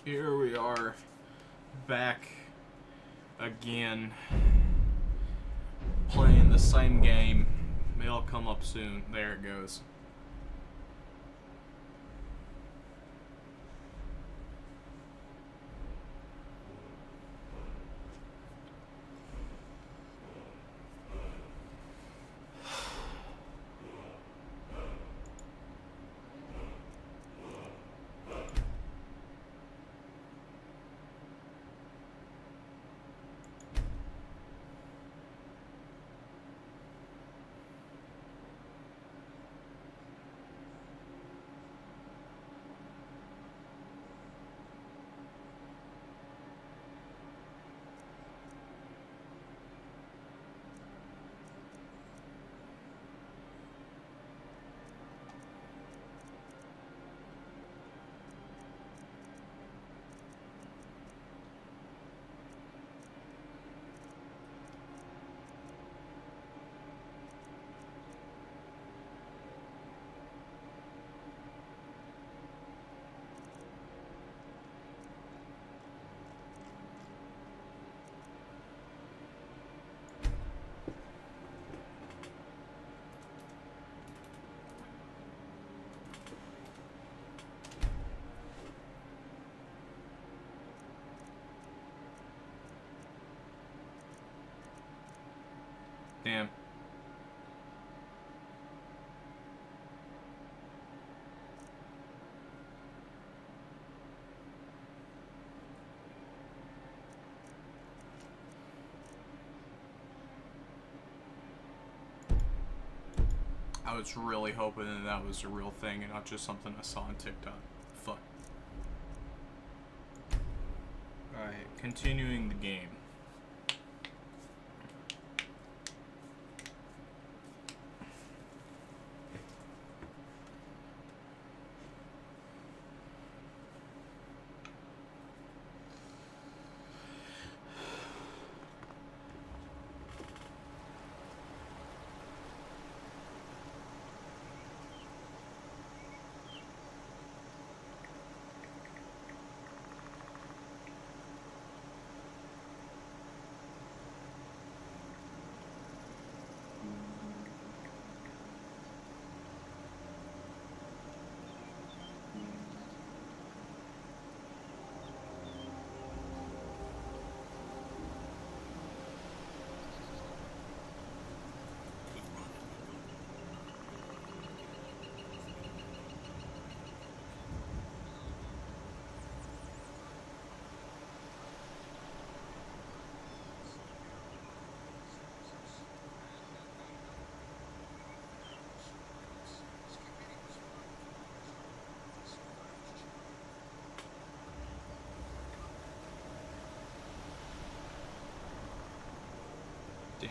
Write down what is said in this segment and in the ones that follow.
Here we are, back again, playing the same game. It'll come up soon. There it goes. Damn. I was really hoping that was a real thing and not just something I saw on TikTok. Fuck. Alright, continuing the game. Damn.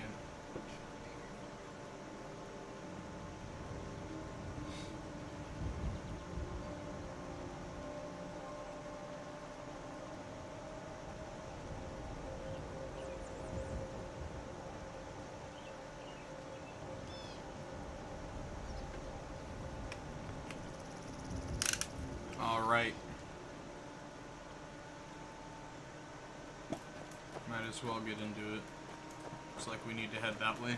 All right. Might as well get into it. Looks like we need to head that way.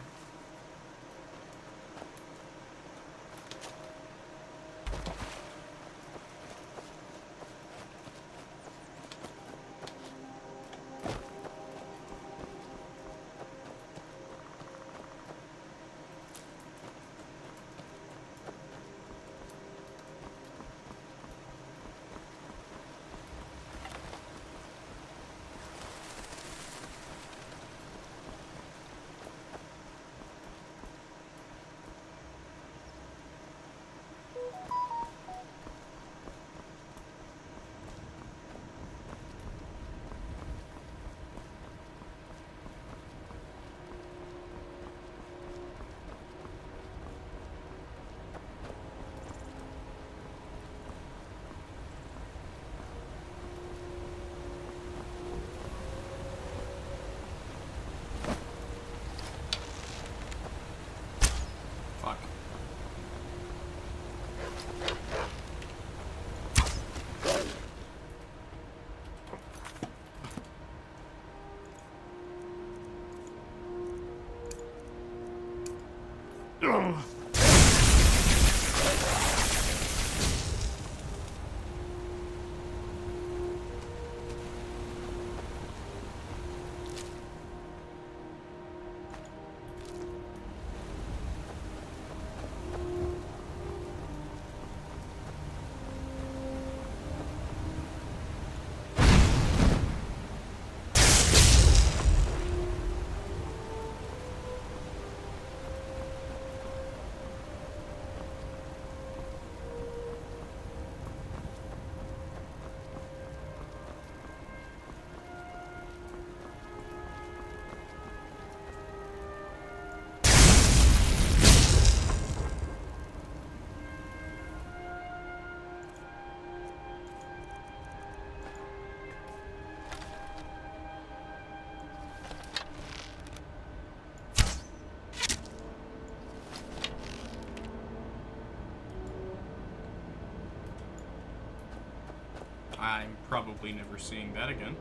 I'm probably never seeing that again.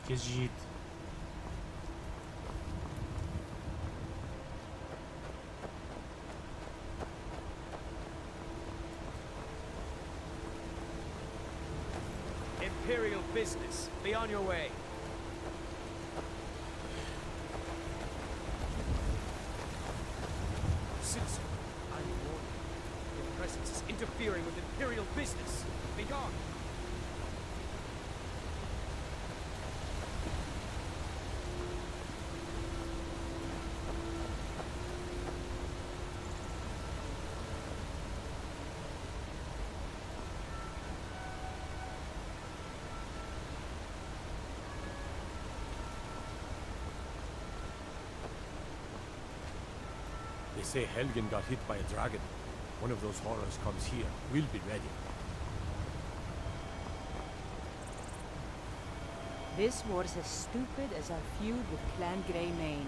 Khajiit. Imperial business. Be on your way. Citizen, I warn you. Your presence is interfering with Imperial business. Be gone. They say Helgen got hit by a dragon. One of those horrors comes here. We'll be ready. This war's as stupid as our feud with Clan Greymane.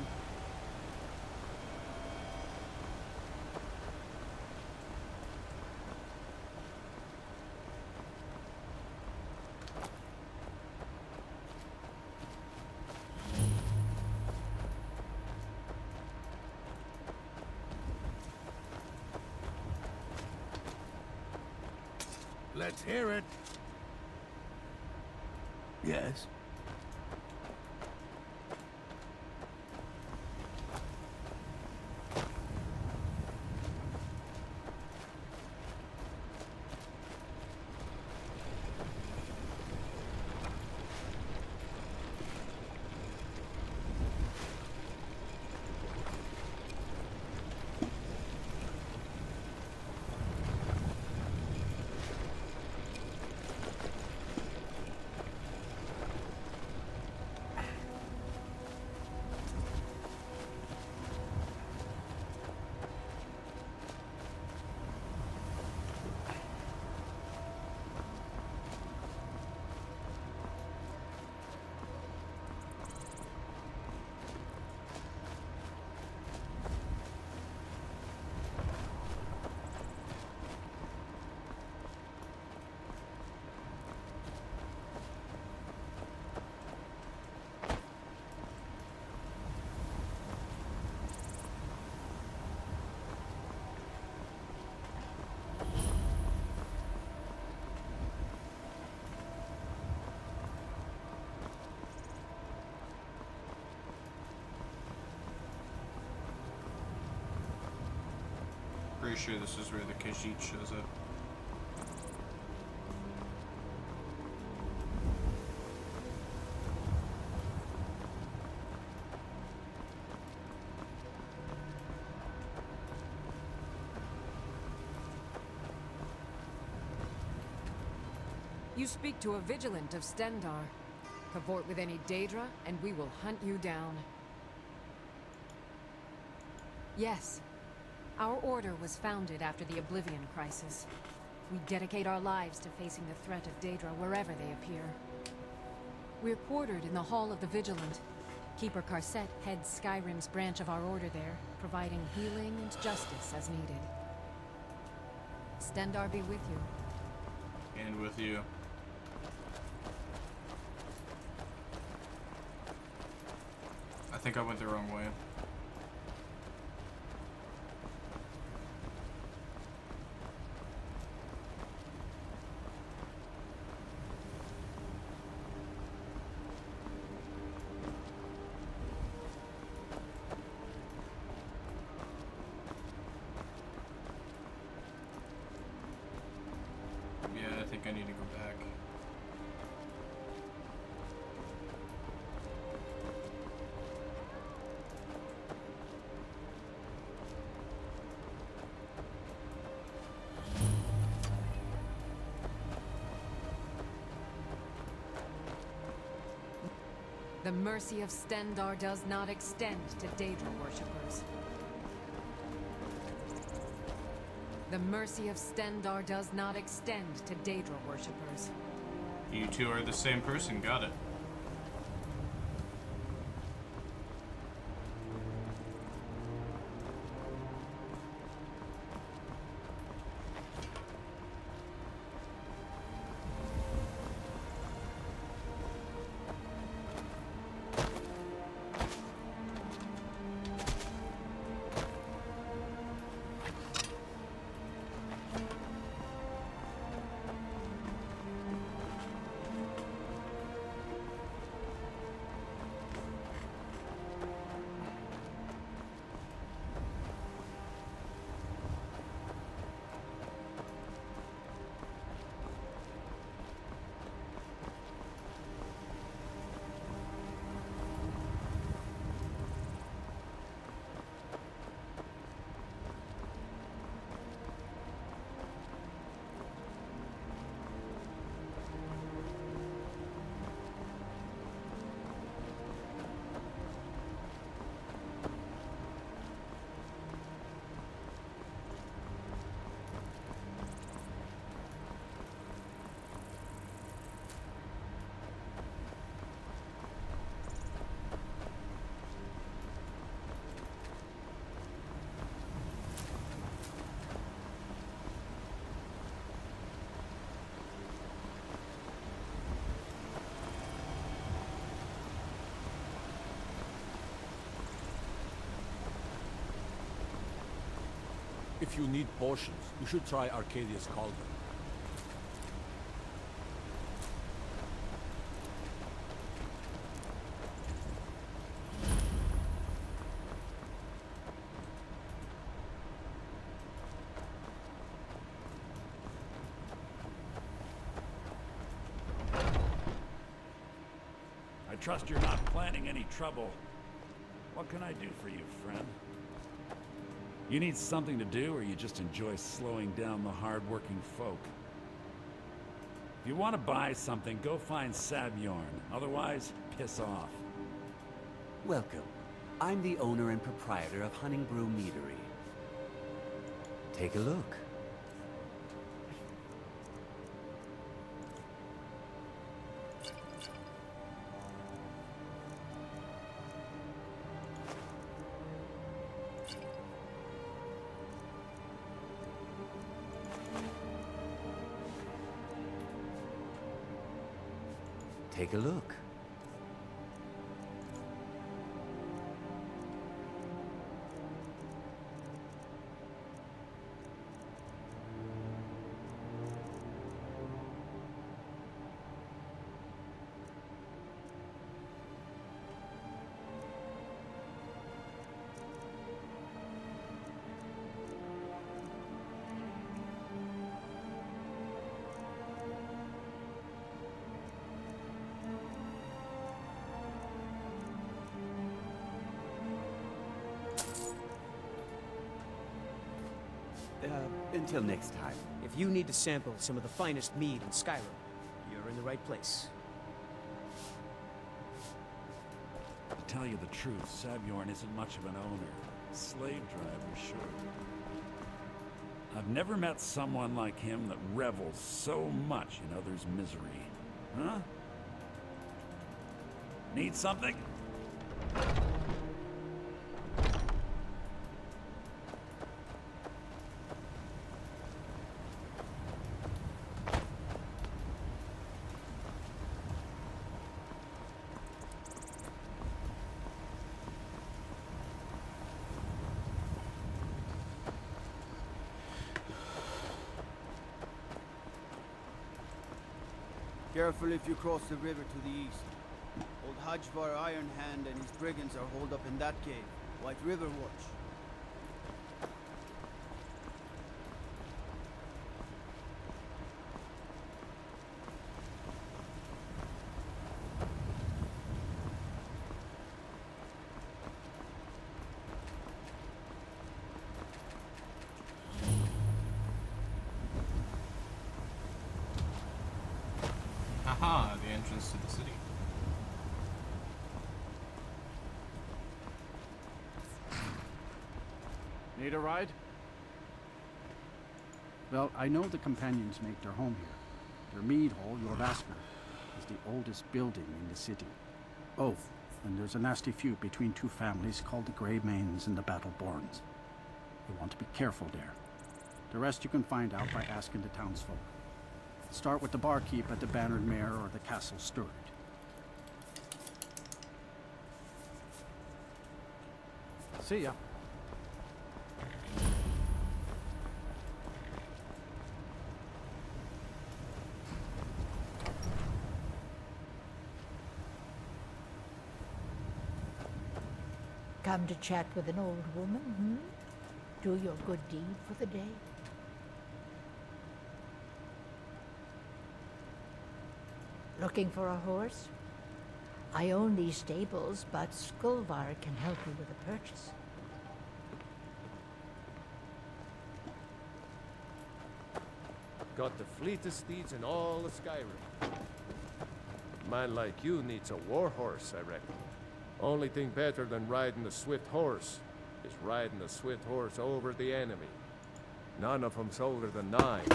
Let's hear it. Yes. Pretty sure this is where the Khajiit shows up. You speak to a vigilant of Stendar. Cavort with any Daedra, and we will hunt you down. Yes. Our order was founded after the Oblivion Crisis. We dedicate our lives to facing the threat of Daedra wherever they appear. We're quartered in the Hall of the Vigilant. Keeper Karset heads Skyrim's branch of our order there, providing healing and justice as needed. Stendar be with you. And with you. I think I went the wrong way. Yeah, I think I need to go back. The mercy of Stendarr does not extend to Daedra worshippers. The mercy of Stendarr does not extend to Daedra worshippers. You two are the same person, got it. If you need potions, you should try Arcadia's Cauldron. I trust you're not planning any trouble. What can I do for you, friend? You need something to do, or you just enjoy slowing down the hard-working folk? If you want to buy something, go find Sabjorn. Otherwise, piss off. Welcome. I'm the owner and proprietor of Honningbrew Meadery. Take a look. Take a look. Until next time. If you need to sample some of the finest mead in Skyrim, you're in the right place. To tell you the truth, Sabjorn isn't much of an owner. Slave driver, sure. I've never met someone like him that revels so much in others' misery. Huh? Need something? Careful if you cross the river to the east. Old Hajvar Iron Hand and his brigands are holed up in that cave. White River Watch. Haha, the entrance to the city. Need a ride? Well, I know the companions make their home here. Their mead hall, Jorvasker, is the oldest building in the city. Oh, and there's a nasty feud between two families called the Greymanes and the Battleborns. You want to be careful there. The rest you can find out by asking the townsfolk. Start with the barkeep at the Bannered Mare or the Castle Steward. See ya. Come to chat with an old woman, hmm? Do your good deed for the day? Looking for a horse? I own these stables, but Skulvar can help you with a purchase. Got the fleetest steeds in all of Skyrim. Man like you needs a war horse, I reckon. Only thing better than riding a swift horse is riding a swift horse over the enemy. None of 'em's older than 9,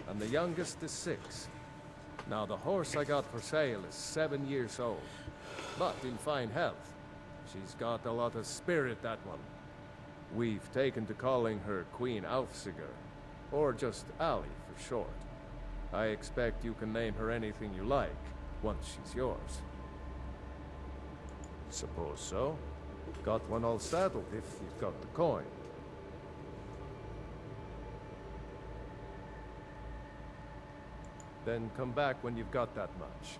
and the youngest is 6. Now the horse I got for sale is 7 years old, but in fine health. She's got a lot of spirit, that one. We've taken to calling her Queen Alfsiger, or just Ali for short. I expect you can name her anything you like, once she's yours. Suppose so. Got one all saddled if you've got the coin. Then come back when you've got that much.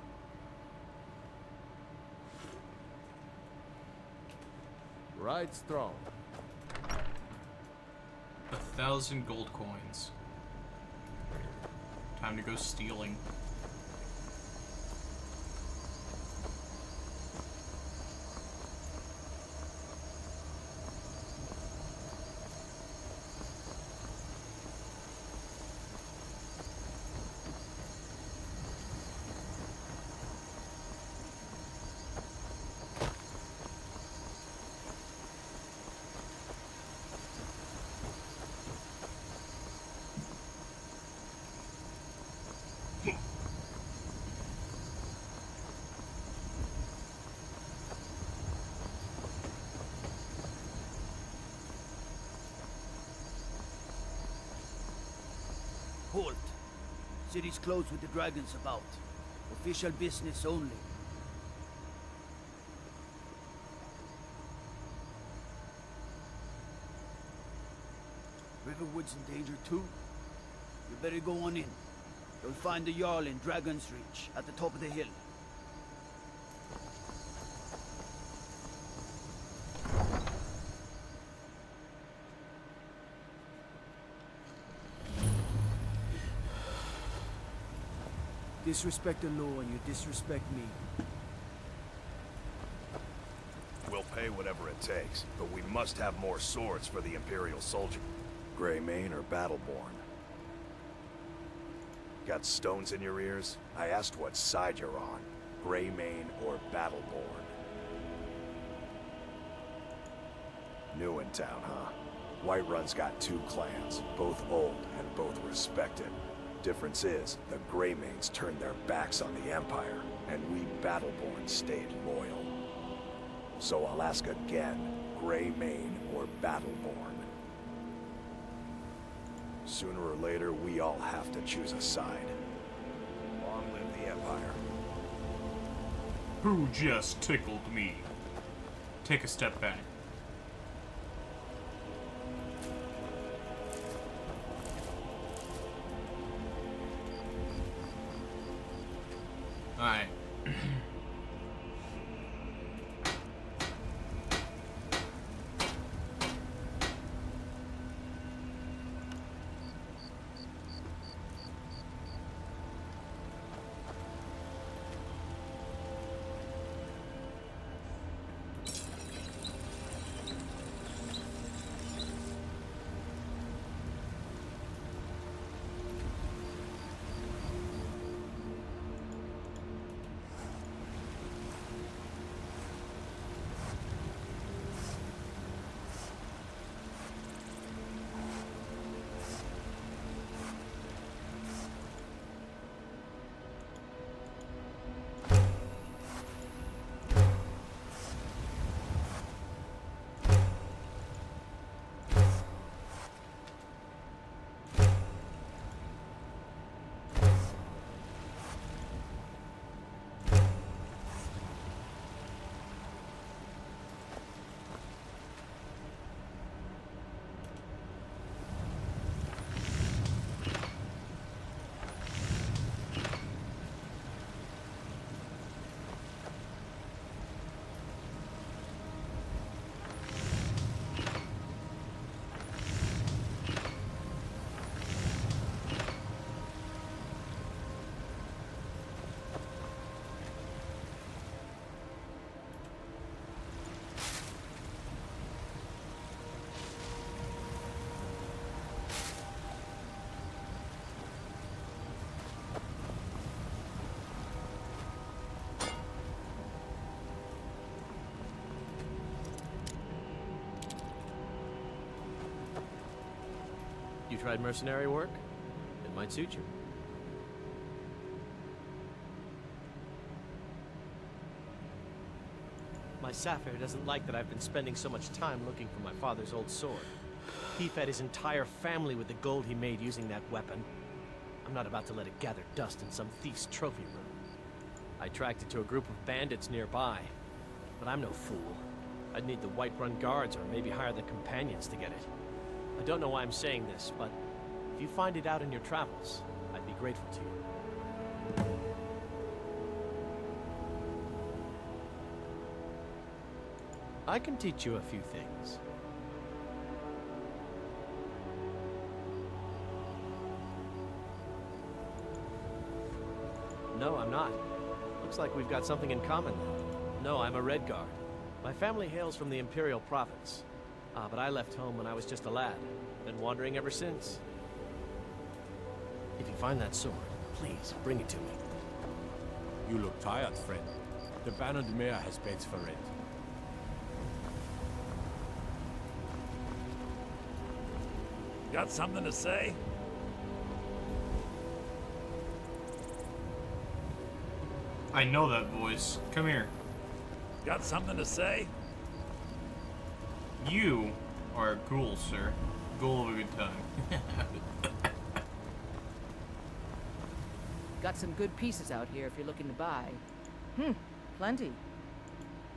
Ride strong. 1,000 gold coins. Time to go stealing. Halt. City's closed with the dragons about. Official business only. Riverwood's in danger too? You better go on in. You'll find the Jarl in Dragon's Reach, at the top of the hill. Disrespect the law and you disrespect me. We'll pay whatever it takes, but we must have more swords for the Imperial soldier. Greymane or Battleborn? Got stones in your ears? I asked what side you're on. Greymane or Battleborn? New in town, huh? Whiterun's got 2 clans, both old and both respected. Difference is, the Greymanes turned their backs on the Empire, and we Battleborn stayed loyal. So I'll ask again, Greymane or Battleborn? Sooner or later, we all have to choose a side. Long live the Empire. Who just tickled me? Take a step back. Alright. tried mercenary work? It might suit you. My Sapphire doesn't like that I've been spending so much time looking for my father's old sword. He fed his entire family with the gold he made using that weapon. I'm not about to let it gather dust in some thief's trophy room. I tracked it to a group of bandits nearby, but I'm no fool. I'd need the Whiterun guards or maybe hire the companions to get it. I don't know why I'm saying this, but if you find it out in your travels, I'd be grateful to you. I can teach you a few things. No, I'm not. Looks like we've got something in common then. No, I'm a Red Guard. My family hails from the Imperial Province. But I left home when I was just a lad. Been wandering ever since. If you find that sword, please bring it to me. You look tired, friend. The Bannered Mare has beds for rent. Got something to say? I know that voice. Come here. Got something to say? You are a ghoul, sir. Ghoul of a good time. Got some good pieces out here if you're looking to buy. Plenty.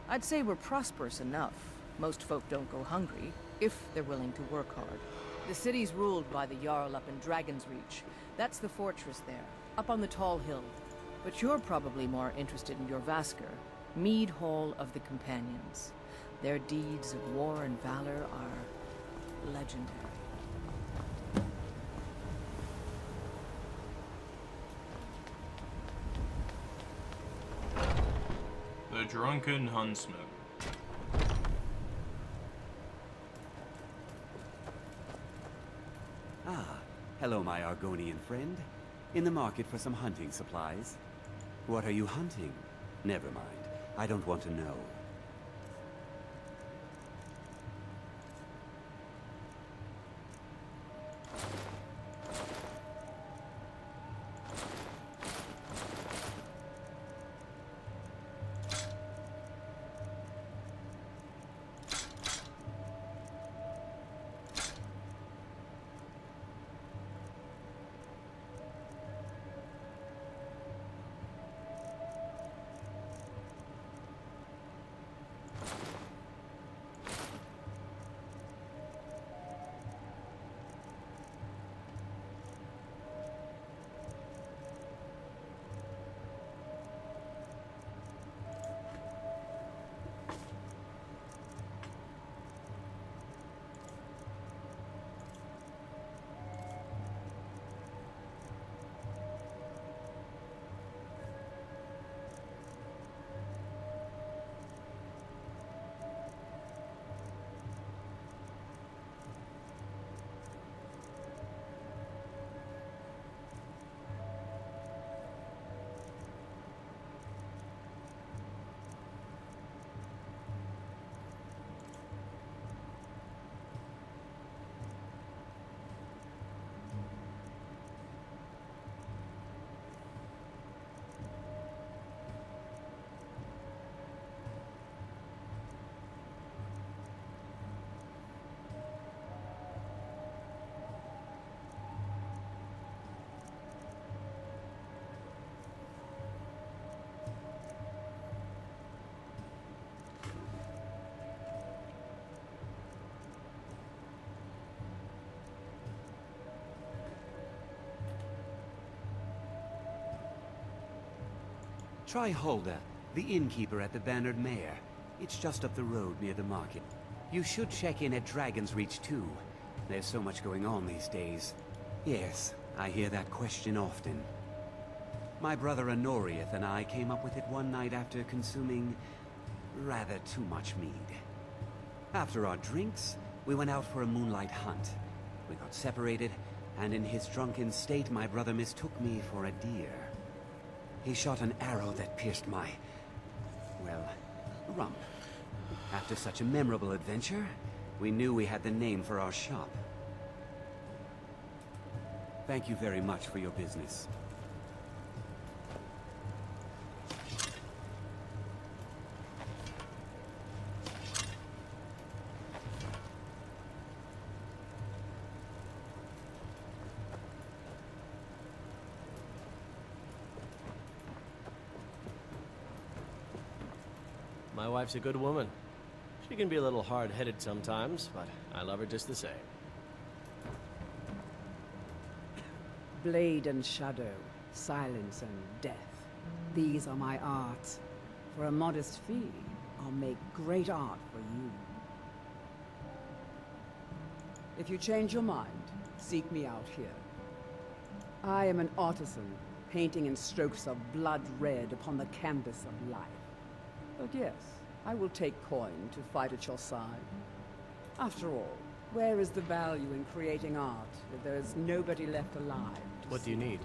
I'd say we're prosperous enough. Most folk don't go hungry, if they're willing to work hard. The city's ruled by the Jarl up in Dragon's Reach. That's the fortress there, up on the tall hill. But you're probably more interested in your Vasker, Mead Hall of the Companions. Their deeds of war and valor are legendary. The Drunken Huntsman. Ah, hello, my Argonian friend. In the market for some hunting supplies. What are you hunting? Never mind. I don't want to know. Try Hulda, the innkeeper at the Bannered Mare. It's just up the road near the market. You should check in at Dragon's Reach too. There's so much going on these days. Yes, I hear that question often. My brother Honorius and I came up with it one night after consuming rather too much mead. After our drinks, we went out for a moonlight hunt. We got separated, and in his drunken state, my brother mistook me for a deer. He shot an arrow that pierced my, well, rump. After such a memorable adventure, we knew we had the name for our shop. Thank you very much for your business. My wife's a good woman. She can be a little hard-headed sometimes, but I love her just the same. Blade and shadow, silence and death. These are my arts. For a modest fee, I'll make great art for you. If you change your mind, seek me out here. I am an artisan, painting in strokes of blood red upon the canvas of life. But yes, I will take coin to fight at your side. After all, where is the value in creating art if there is nobody left alive? What do you need?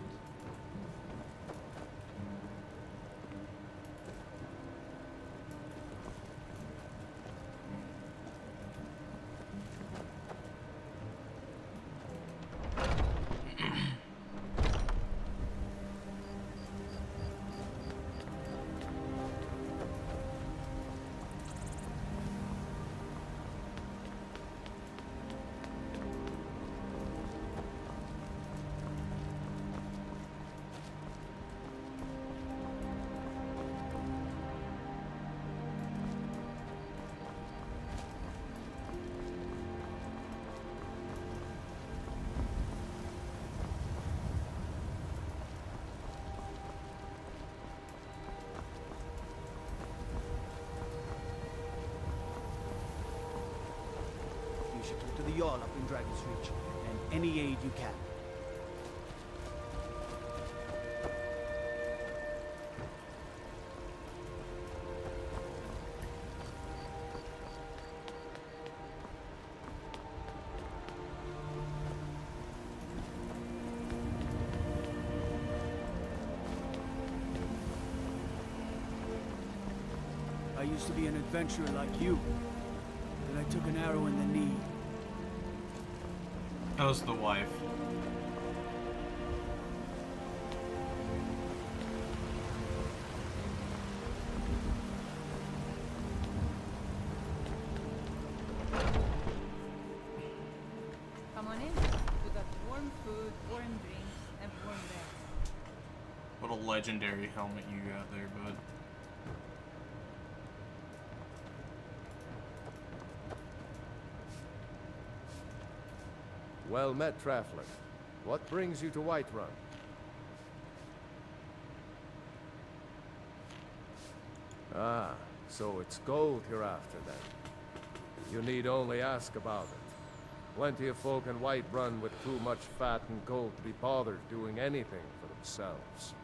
You should talk to the Jarl up in Dragon's Reach, and any aid you can. I used to be an adventurer like you. Then I took an arrow in the knee. That was the wife. Come on in. We got warm food, warm drinks, and warm beds. What a legendary helmet you got there, bud. Well met, Traveler. What brings you to Whiterun? Ah, so it's gold you're after then. You need only ask about it. Plenty of folk in Whiterun with too much fat and gold to be bothered doing anything for themselves.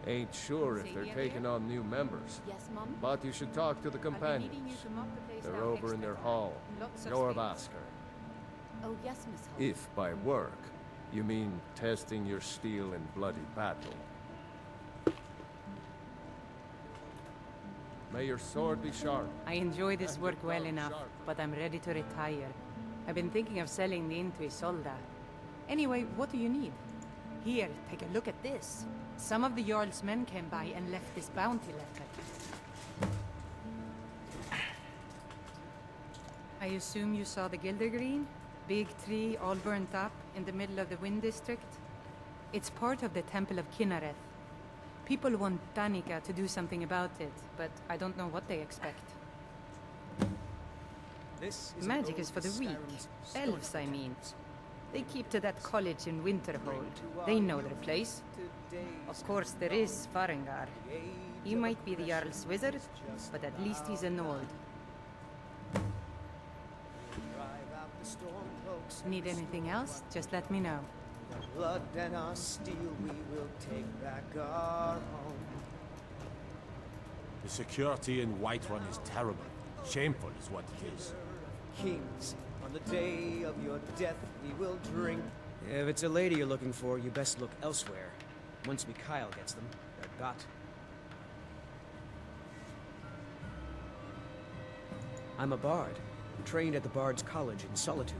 Ain't sure if they're taking on new members. Yes, Mum? But you should talk to the companions. They're over in their hall. Norvasker. Oh, yes, Miss Holt. If by work, you mean testing your steel in bloody battle. May your sword be sharp. I enjoy this work well enough, but I'm ready to retire. I've been thinking of selling the inn to Isolda. Anyway, what do you need? Here, take a look at this. Some of the Jarl's men came by and left this bounty letter. I assume you saw the Gildergreen? Big tree, all burnt up, in the middle of the Wind District? It's part of the Temple of Kinnareth. People want Danica to do something about it, but I don't know what they expect. This Magic is for the weak. Elves, I mean. They keep to that college in Winterhold. They know their place. Of course, there is Farengar. He might be the Jarl's wizard, but at least he's a Nord. Need anything else? Just let me know. Blood and our steel, we will take back our home. The security in Whiterun is terrible. Shameful is what it is. Kings, on the day of your death, we will drink. If it's a lady you're looking for, you best look elsewhere. Once Mikhail gets them, they're got. I'm a bard, trained at the Bard's College in Solitude.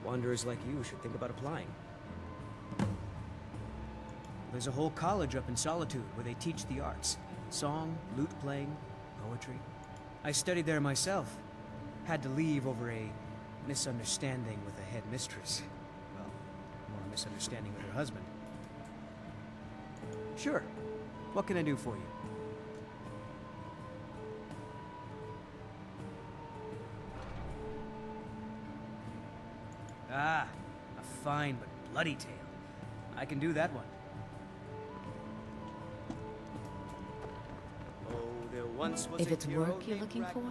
Wanderers like you should think about applying. There's a whole college up in Solitude where they teach the arts. Song, lute playing, poetry. I studied there myself. Had to leave over a misunderstanding with the head mistress. Well, more a misunderstanding with her husband. Sure. What can I do for you? Ah, a fine but bloody tale. I can do that one. If it's work you're looking for,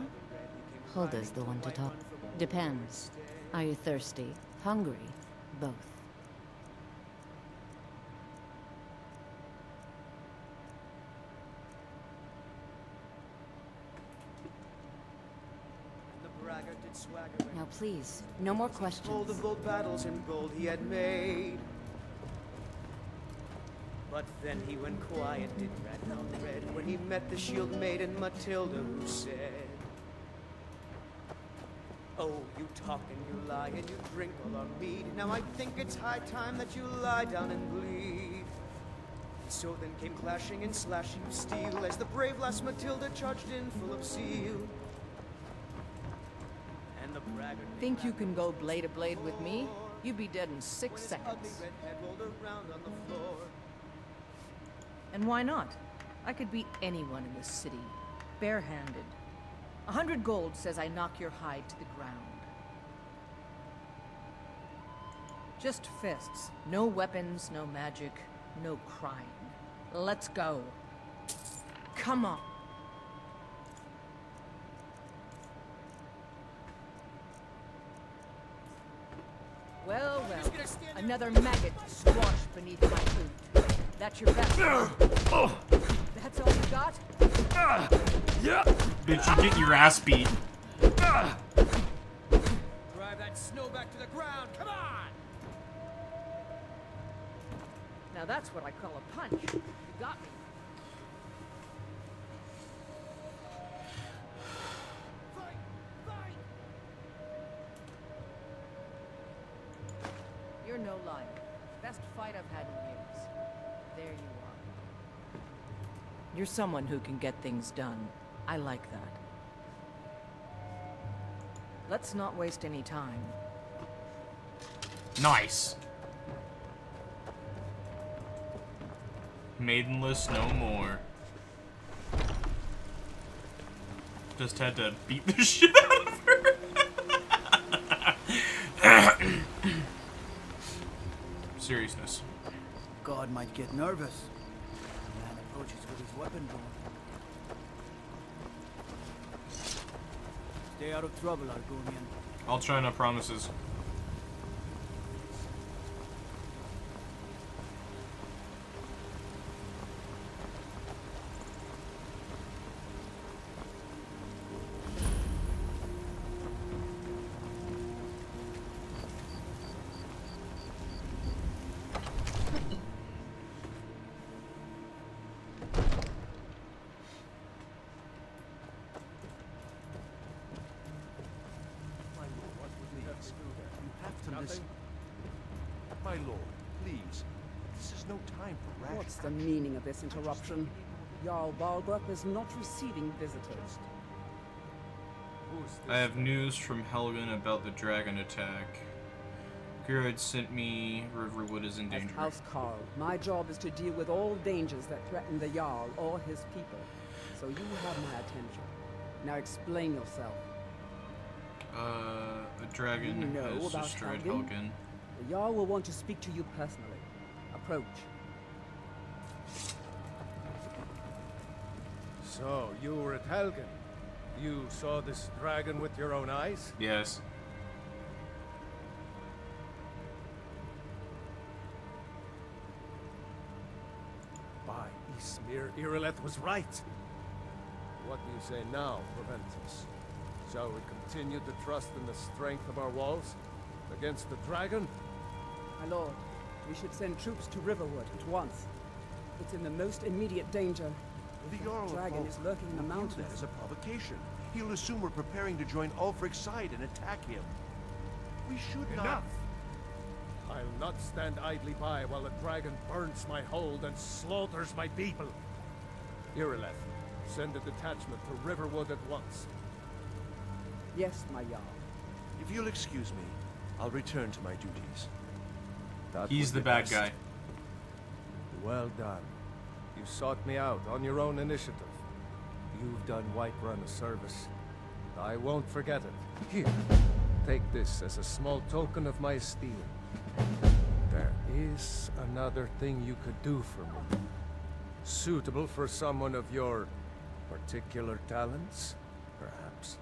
Hulda's the one to talk. Depends. Are you thirsty? Hungry? Both. Now please, no more questions. Told of old battles and gold he had made. But then he went quiet, did rat not red, when he met the shield maiden Matilda, who said, "Oh, you talk and you lie and you drink all our mead. Now I think it's high time that you lie down and bleed." And so then came clashing and slashing of steel as the brave lass Matilda charged in full of zeal. And the braggart Think you can go blade to blade with me? You'd be dead in 6 seconds. red head rolled around on the floor. And why not? I could beat anyone in this city, barehanded. 100 gold says I knock your hide to the ground. Just fists. No weapons, no magic, no crying. Let's go. Come on. Well, well. Another maggot squashed beneath my boot. That's your best. That's all you got? Yeah. Bitch, you're getting your ass beat. Drive that snow back to the ground, come on! Now that's what I call a punch. You got me. You're no liar. Best fight I've had in years. There you are. You're someone who can get things done. I like that. Let's not waste any time. Nice. Maidenless no more. Just had to beat the shit out of her. Seriousness. God might get nervous. The man approaches with his weapon drawn. Stay out of trouble, Argonian. I'll try, no promises. My lord, please. This is no time for rash. What's the meaning of this interruption? Jarl Balgrup is not receiving visitors. I have news from Helgen about the dragon attack. Gerard sent me. Riverwood is in danger. As Housecarl, my job is to deal with all dangers that threaten the Jarl or his people. So you have my attention. Now explain yourself. A dragon You know has about destroyed Helgen? Helgen. The Jarl will want to speak to you personally. Approach. So, you were at Helgen. You saw this dragon with your own eyes? Yes. By Ysmir, Irileth was right. What do you say now, Proventus? Shall we continue to trust in the strength of our walls against the dragon? My lord, we should send troops to Riverwood at once. It's in the most immediate danger. The The Jarl dragon of is lurking in the will view mountains. that as a provocation. He'll assume we're preparing to join Ulfric's side and attack him. We should not. I'll not stand idly by while the dragon burns my hold and slaughters my people. Irileth, send a detachment to Riverwood at once. Yes, my Jarl. If you'll excuse me, I'll return to my duties. He's the bad guy. Well done. You sought me out on your own initiative. You've done Whiterun a service. I won't forget it. Here, take this as a small token of my esteem. There is another thing you could do for me. Suitable for someone of your particular talents, perhaps.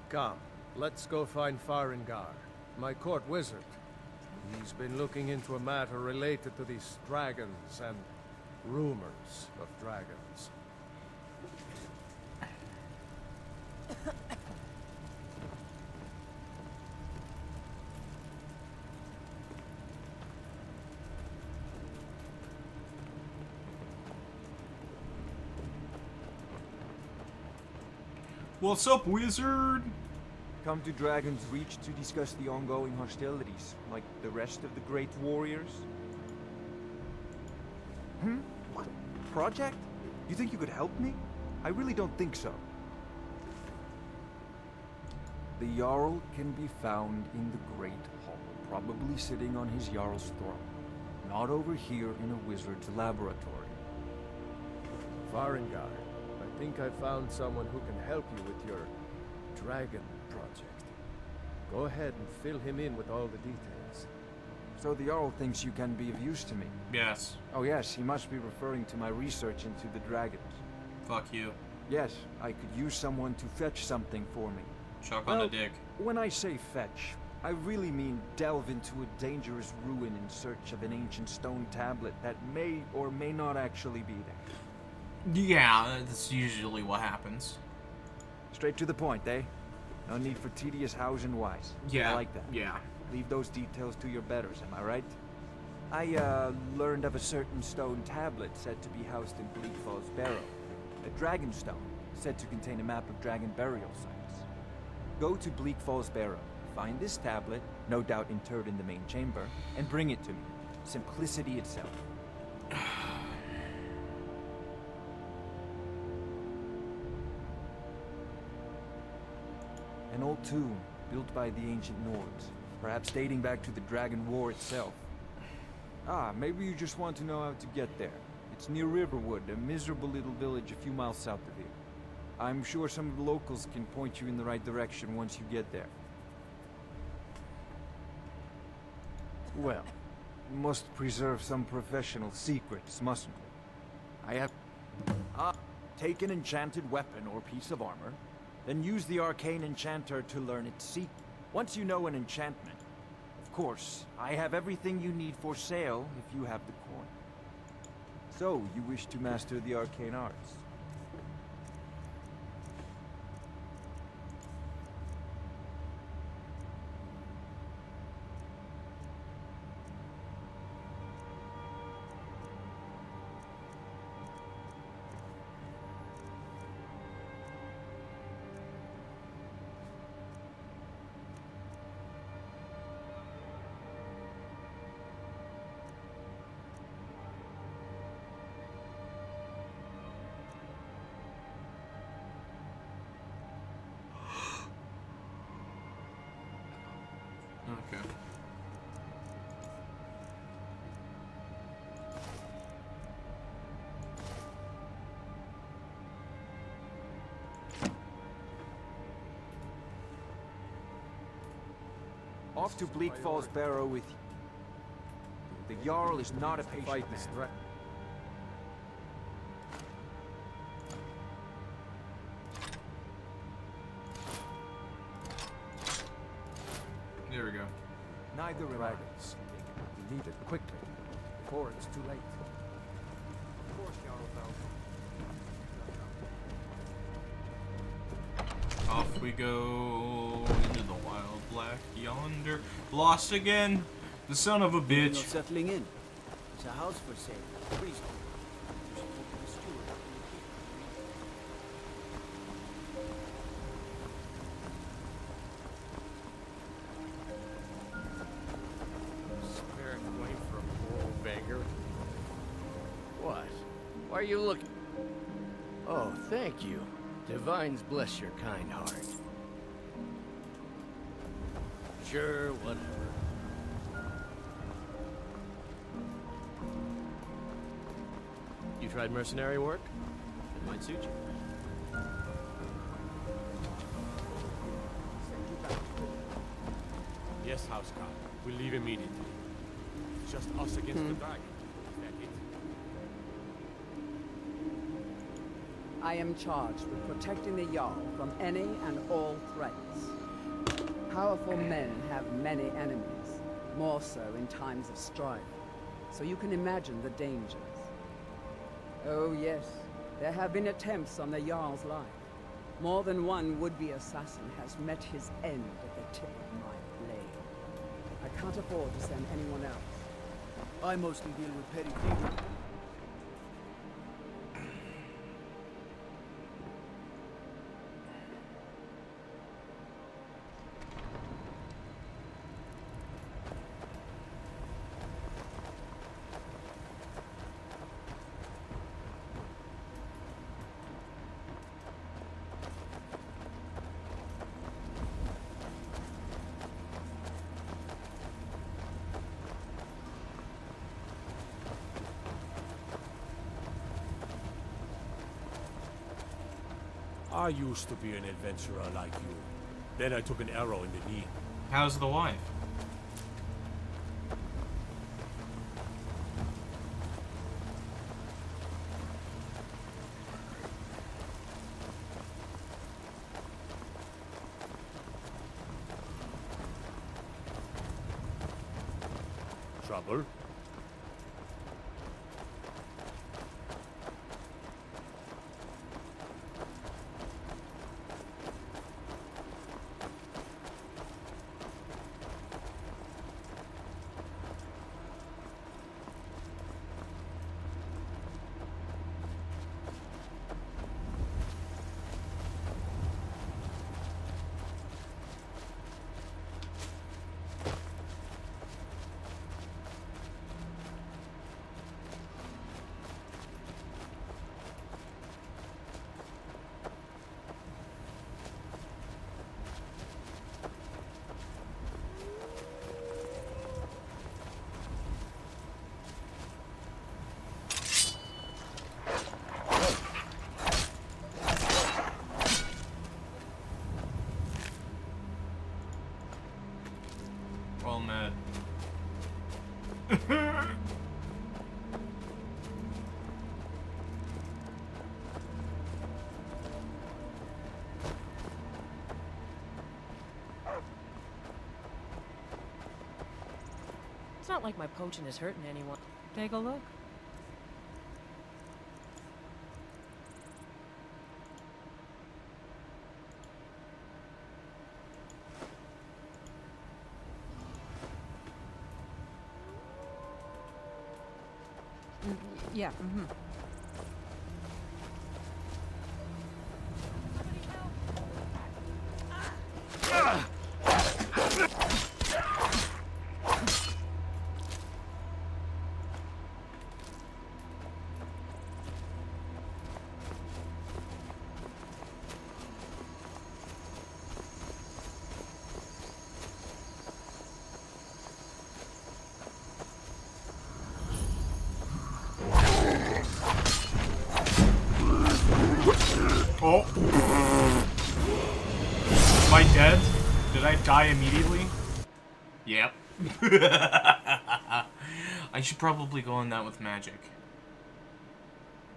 Come, let's go find Farengar, my court wizard. He's been looking into a matter related to these dragons and rumors of dragons. What's up, wizard? Come to Dragon's Reach to discuss the ongoing hostilities, like the rest of the great warriors? What? Project? You think you could help me? I really don't think so. The Jarl can be found in the Great Hall, probably sitting on his Jarl's throne. Not over here in a wizard's laboratory. Farengar, I think I found someone who can help you with your dragon project. Go ahead and fill him in with all the details. So the Jarl thinks you can be of use to me? Yes. Oh yes, he must be referring to my research into the dragons. Fuck you. Yes, I could use someone to fetch something for me. Chuck on the dick. When I say fetch, I really mean delve into a dangerous ruin in search of an ancient stone tablet that may or may not actually be there. Yeah, that's usually what happens. Straight to the point, eh? No need for tedious hows and whys. Yeah. I like that. Yeah. Leave those details to your betters, am I right? I, learned of a certain stone tablet said to be housed in Bleak Falls Barrow. A dragon stone, said to contain a map of dragon burial sites. Go to Bleak Falls Barrow, find this tablet, no doubt interred in the main chamber, and bring it to me. Simplicity itself. An old tomb, built by the ancient Nords, perhaps dating back to the Dragon War itself. Ah, maybe you just want to know how to get there. It's near Riverwood, a miserable little village a few miles south of here. I'm sure some of the locals can point you in the right direction once you get there. Well, we must preserve some professional secrets, mustn't we? I have... take an enchanted weapon or piece of armor, then use the arcane enchanter to learn its secret. Once you know an enchantment, of course, I have everything you need for sale if you have the coin. So, you wish to master the arcane arts? Okay. Off to Bleak Falls Barrow with you. The Jarl is not a patient man. There we go. Neither dragons. We need it quickly, before it's too late. Of course, Jarl. Off we go into the wild black yonder. Lost again. The son of a bitch. No settling in. It's a house for sale. Please. You should talk to the steward. Why are you looking? Oh, thank you. Divines bless your kind heart. Sure, whatever. You tried mercenary work? It might suit you. Yes, Housecarl. We'll leave immediately. It's just us against the dragon. Is that it? I am charged with protecting the Jarl from any and all threats. Powerful men have many enemies, more so in times of strife. So you can imagine the dangers. Oh yes, there have been attempts on the Jarl's life. More than one would-be assassin has met his end at the tip of my blade. I can't afford to send anyone else. I mostly deal with petty thievery. I used to be an adventurer like you. Then I took an arrow in the knee. How's the wife? Trouble? Well met. It's not like my poaching is hurting anyone. Take a look. Yeah, Oh. Am I dead? Did I die immediately? Yep. I should probably go on that with magic.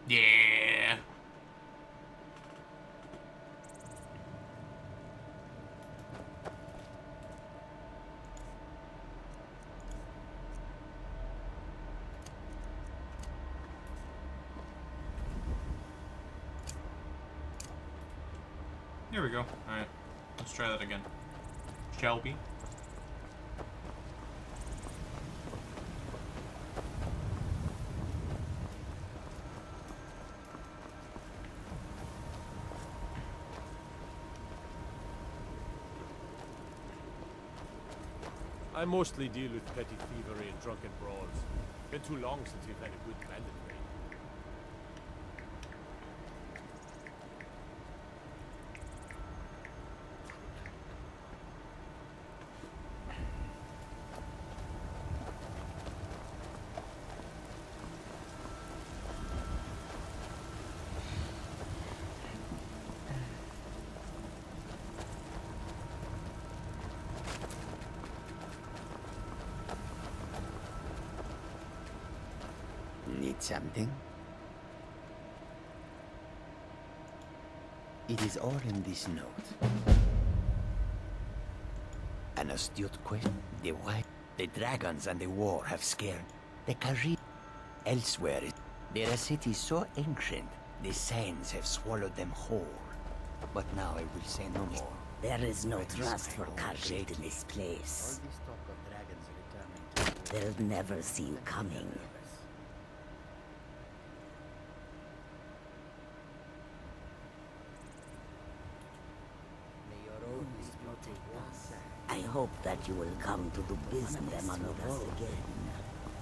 Yeah. Here we go. Alright. Let's try that again. Shall we? I mostly deal with petty thievery and drunken brawls. Been too long since we've had a good bandit raid. Need something? It is all in this note. An astute question. The white, the dragons and the war have scared the Kari. Elsewhere, there are cities so ancient, the sands have swallowed them whole. But now I will say no more. There is no trust for Khajiit in this place. All this talk of dragons returning to They'll never see you coming. I hope that you will come to do business among us again.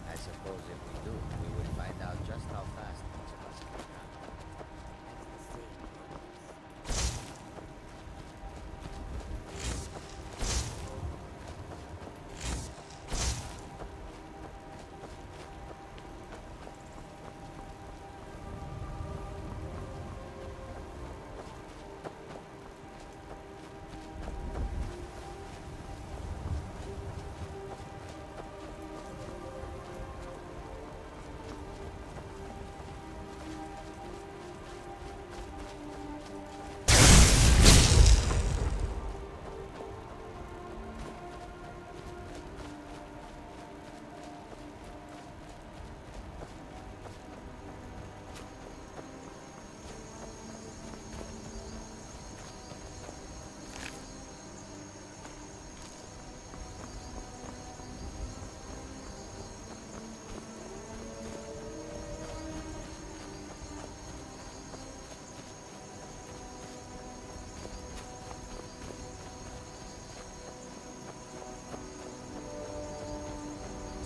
I suppose if we do, we will find out just how fast each of us can travel.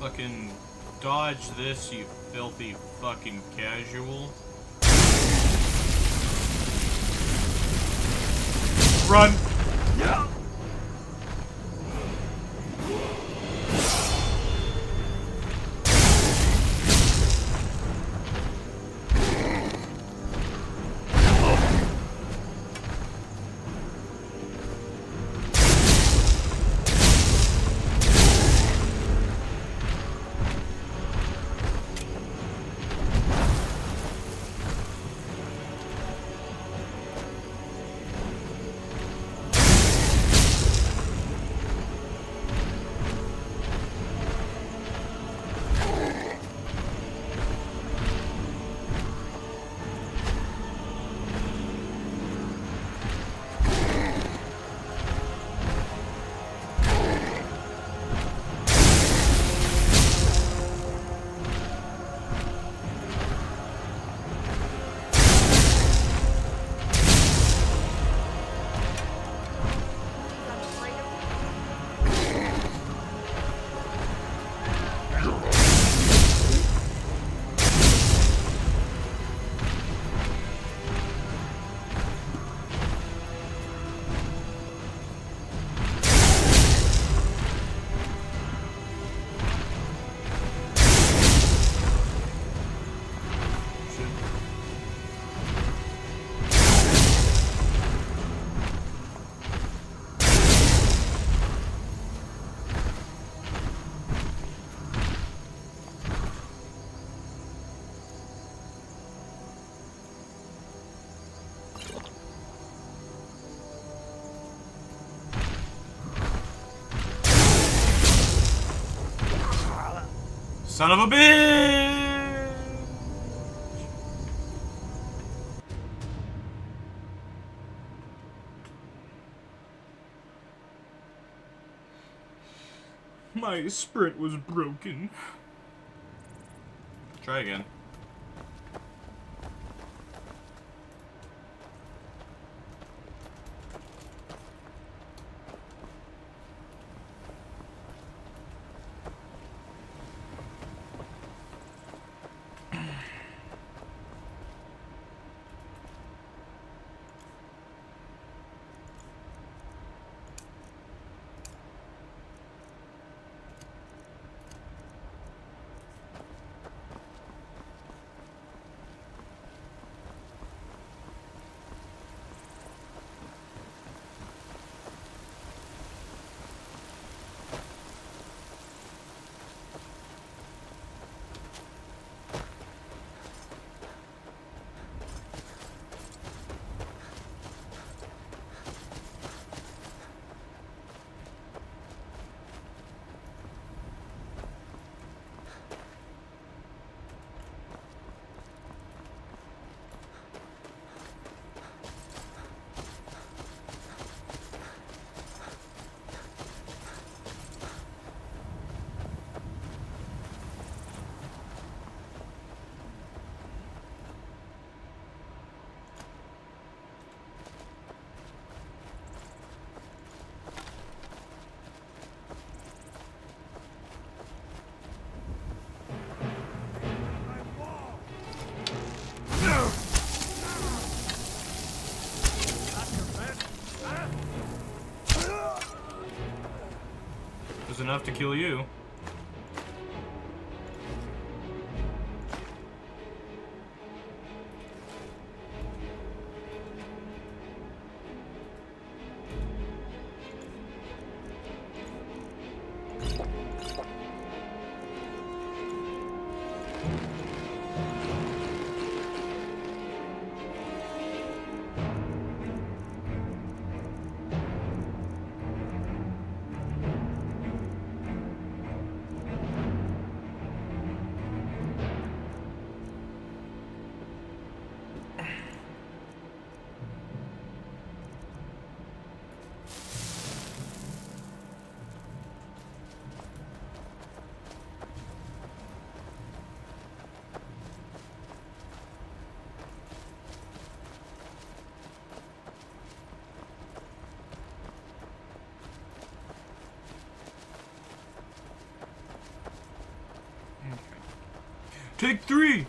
Fucking dodge this, you filthy fucking casual. Run! Yeah! Son of a bitch! My sprint was broken. Try again. enough to kill you. Take 3!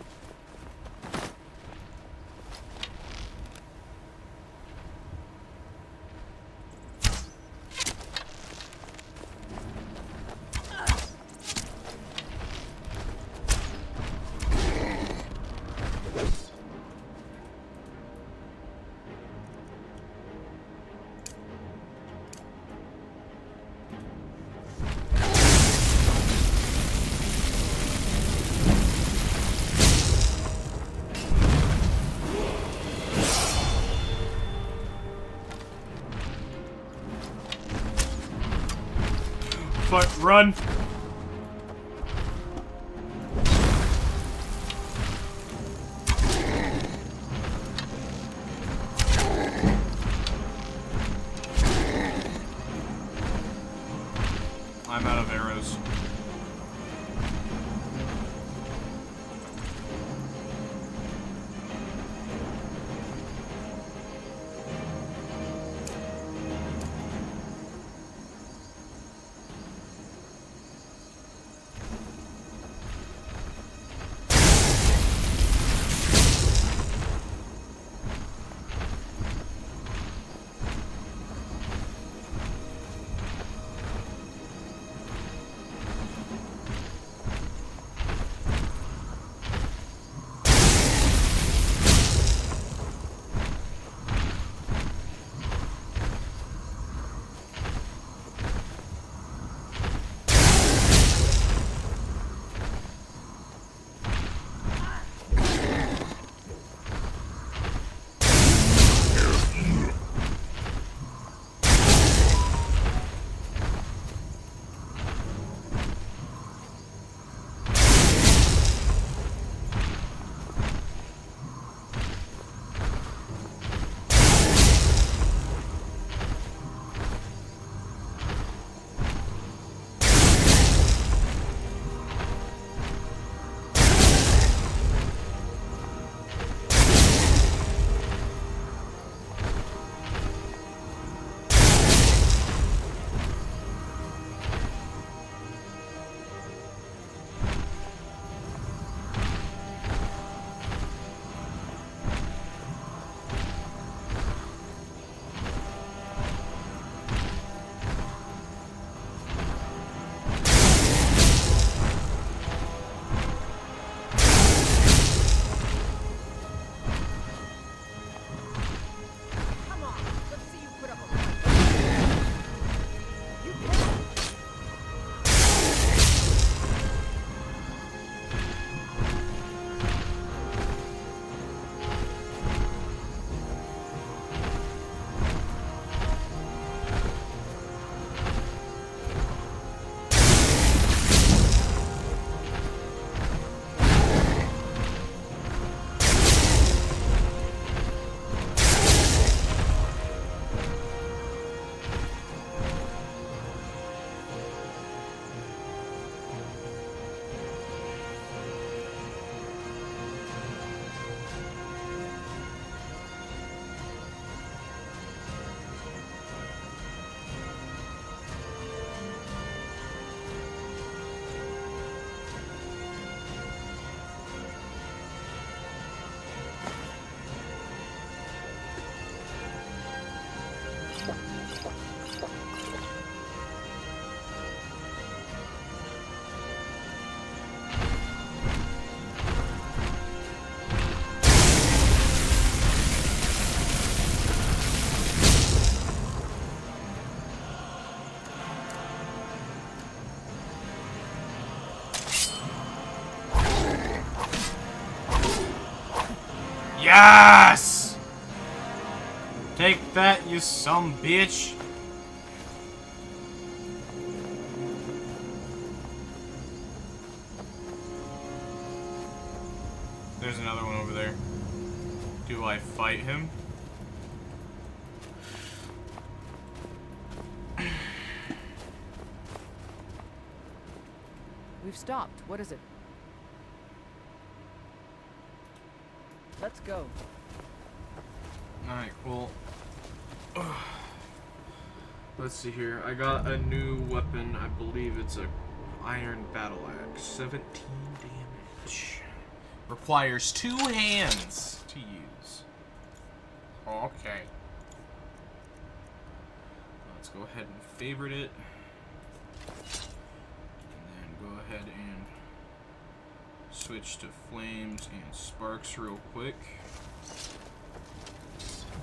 Fuck, run! I'm out of arrows. Yes! Take that, you some bitch! There's another one over there. Do I fight him? We've stopped. What is it? Let's go. Alright, well. Let's see here. I got a new weapon. I believe it's a iron battle axe. 17 damage. Requires 2 hands to use. Okay. Let's go ahead and favorite it. And then go ahead and switch to flames and sparks real quick.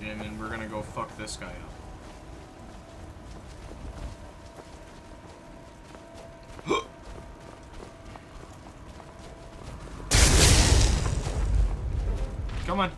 And then we're gonna go fuck this guy up. Come on.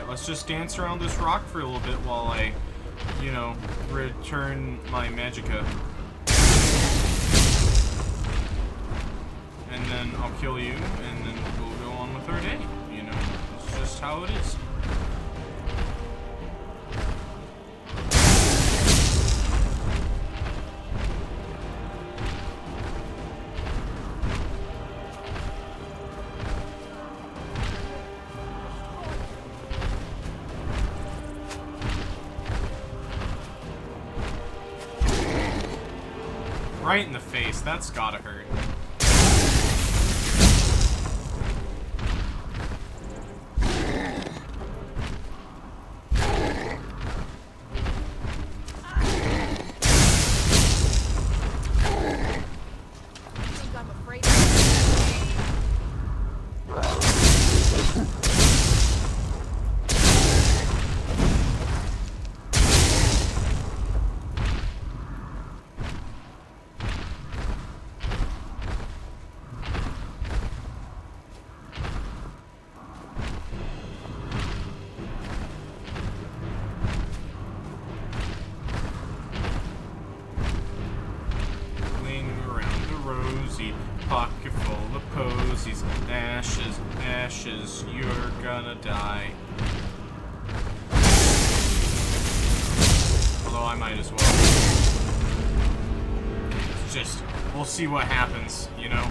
Let's just dance around this rock for a little bit while I, you know, return my magicka. And then I'll kill you, and then we'll go on with our day. You know, it's just how it is. Right in the face, that's gotta hurt. Pocket full of posies, ashes, ashes, you're gonna die. Although I might as well. It's just, we'll see what happens, you know?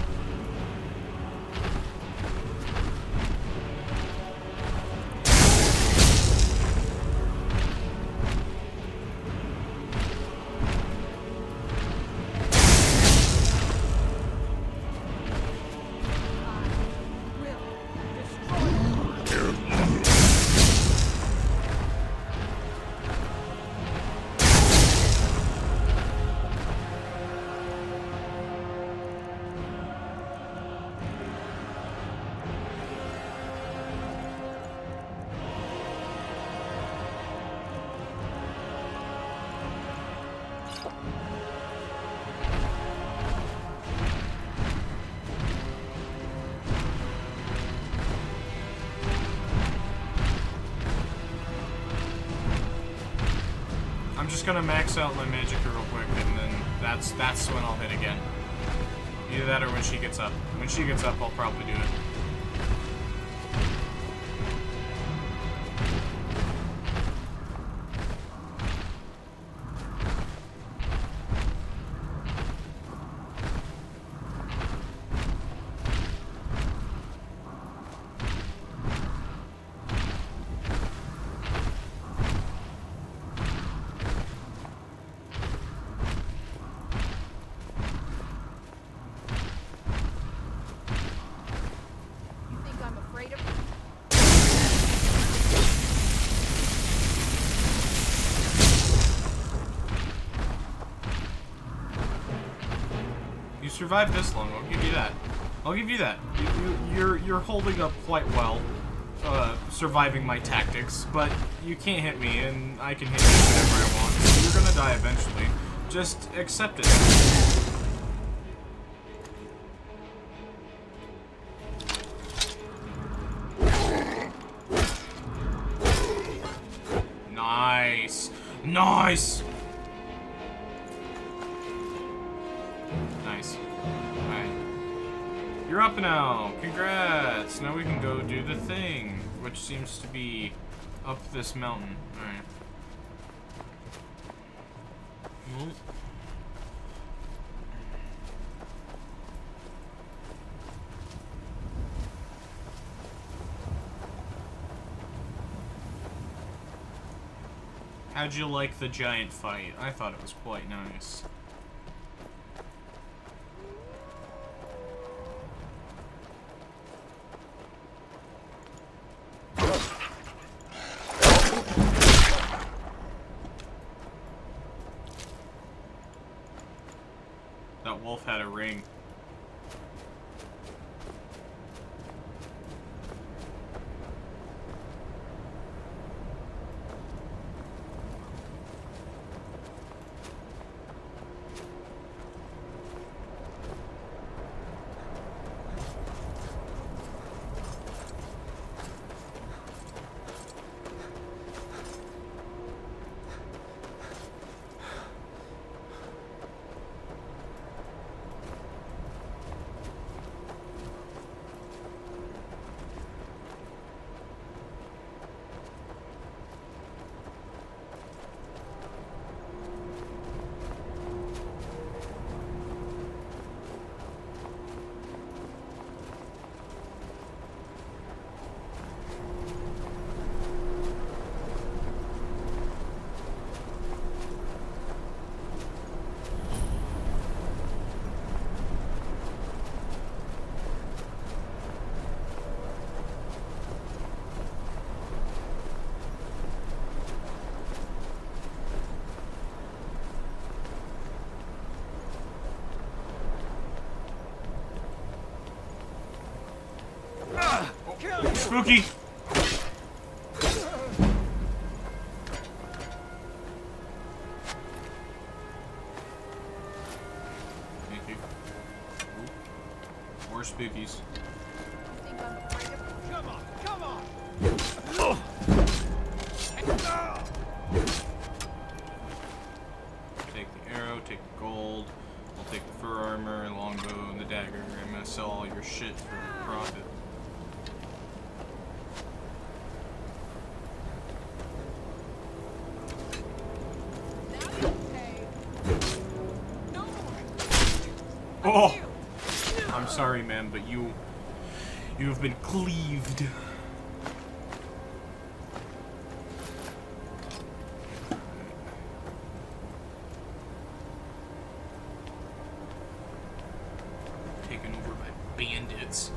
I'm just gonna max out my magic real quick, and then that's when I'll hit again. Either that or when she gets up. When she gets up, I'll probably do it. survived this long. I'll give you that. I'll give you that. You're holding up quite well, surviving my tactics. But you can't hit me, and I can hit you whenever I want. So you're gonna die eventually. Just accept it. Nice. Nice. Nice. Alright. You're up now. Congrats. Now we can go do the thing, which seems to be up this mountain. Alright. Well. How'd you like the giant fight? I thought it was quite nice. That wolf had a ring. Spooky! Thank you. Ooh. More spookies. Come on, come on! Take the arrow, take the gold. I'll take the fur armor and longbow and the dagger. I'm gonna sell all your shit for profit. Oh! I'm sorry, man, but you have been cleaved. Taken over by bandits.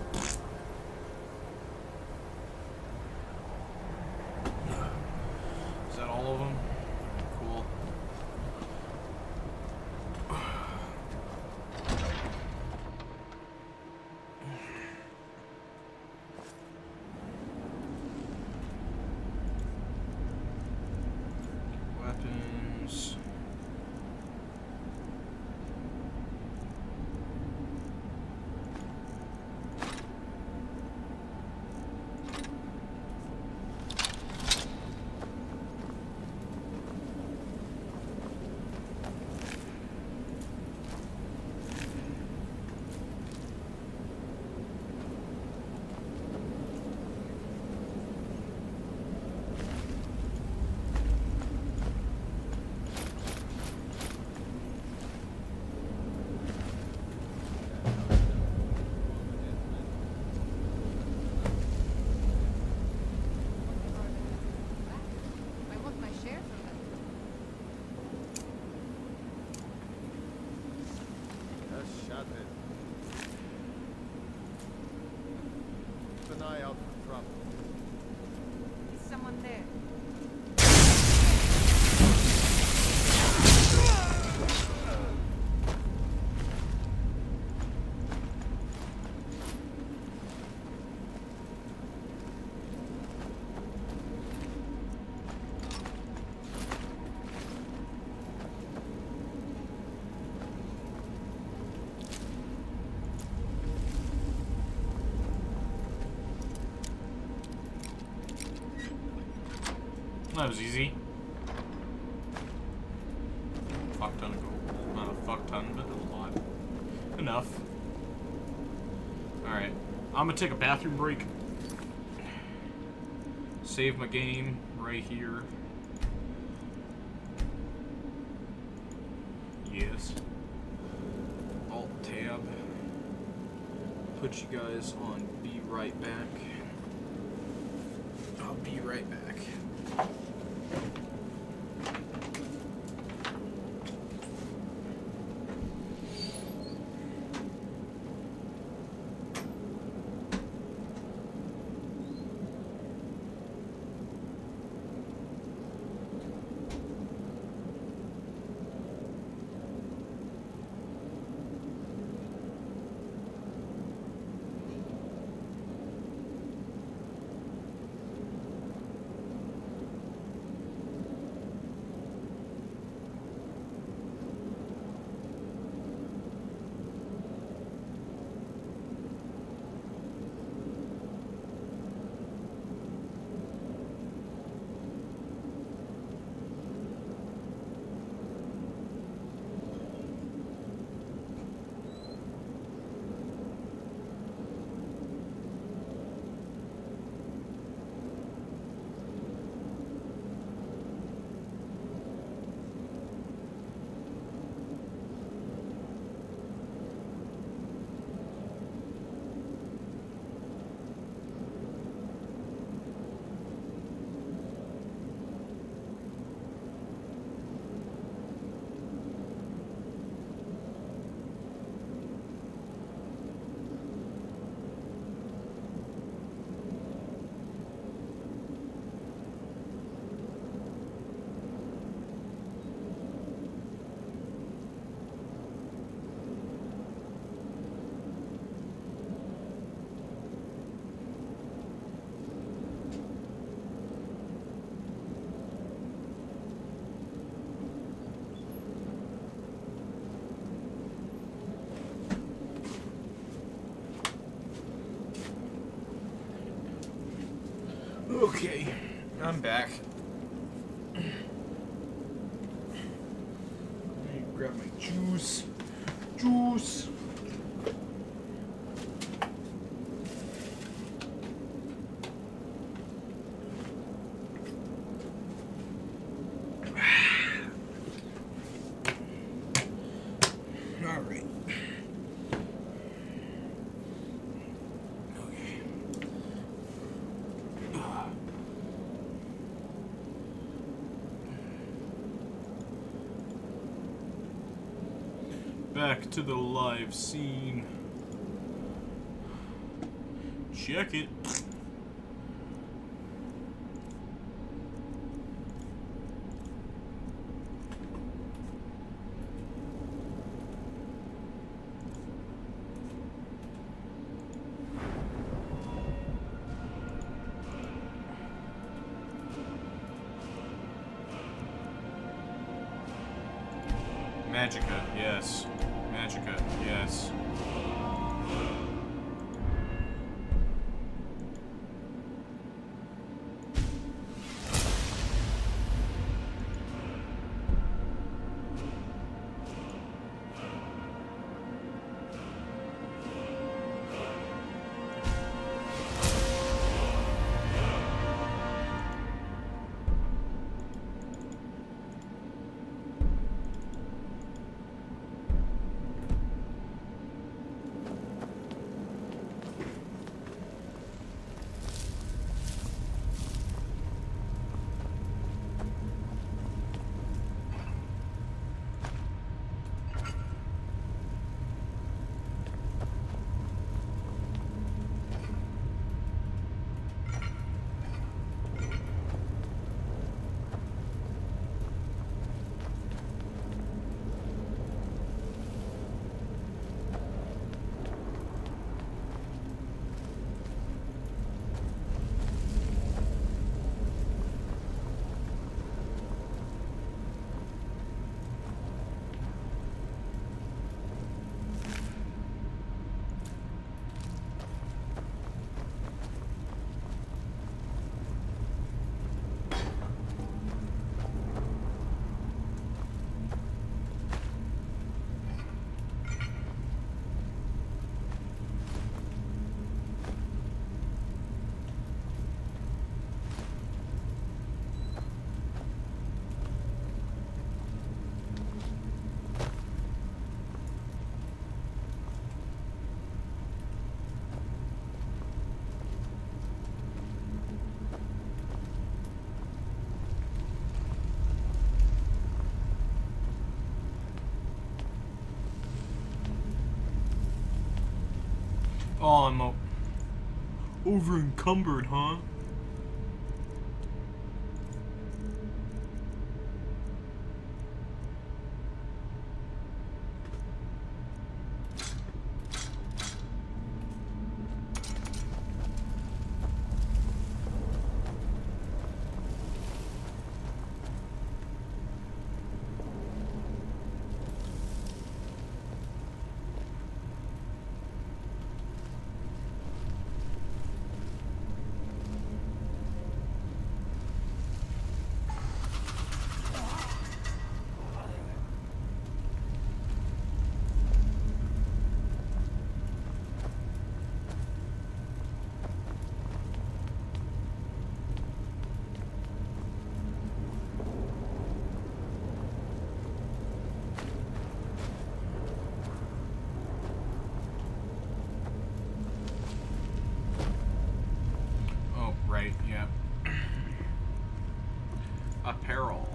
Is that all of them? Cool. Weapons. I want my share from them. Just shut it. Keep an eye out for trouble. Is someone there? That was easy. Fuck ton of gold. Not a fuck ton, but a lot. Enough. Alright. I'm gonna take a bathroom break. Save my game right here. Yes. Alt-tab. Put you guys on be right back. I'll be right back. Okay, I'm back. Let me grab my juice. Juice! Alright. Back to the live scene. Check it. Magica, yes. Magica, yes. Oh, I'm over encumbered, huh? Right, yeah. Apparel.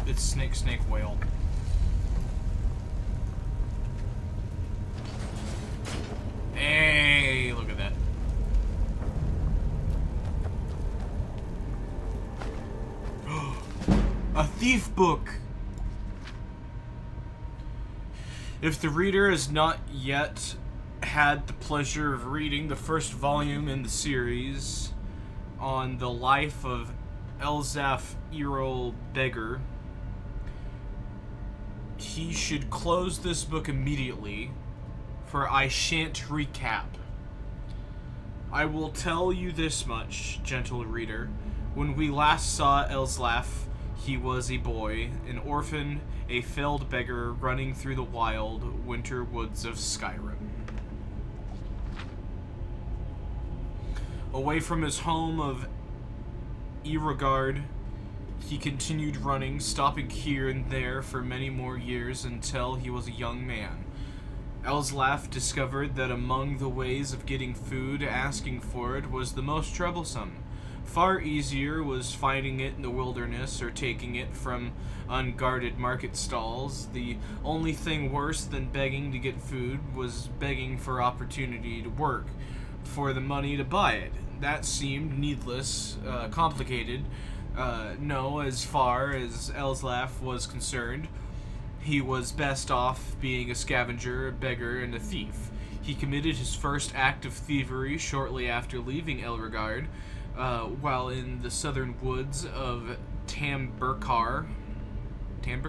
It's snake, snake, whale. Hey, look at that. A thief book! If the reader has not yet had the pleasure of reading the first volume in the series on the life of Elzaph Errol Beggar, he should close this book immediately, for I shan't recap. I will tell you this much, gentle reader. When we last saw Elzaph, he was a boy, an orphan, a failed beggar running through the wild winter woods of Skyrim. Away from his home of Irregard, he continued running, stopping here and there for many more years until he was a young man. Elzaph discovered that among the ways of getting food, asking for it was the most troublesome. Far easier was finding it in the wilderness or taking it from unguarded market stalls. The only thing worse than begging to get food was begging for opportunity to work, for the money to buy it. That seemed needless, complicated. No, as far as Elzaph was concerned, he was best off being a scavenger, a beggar, and a thief. He committed his first act of thievery shortly after leaving Elregard, while in the southern woods of Tamburkar, in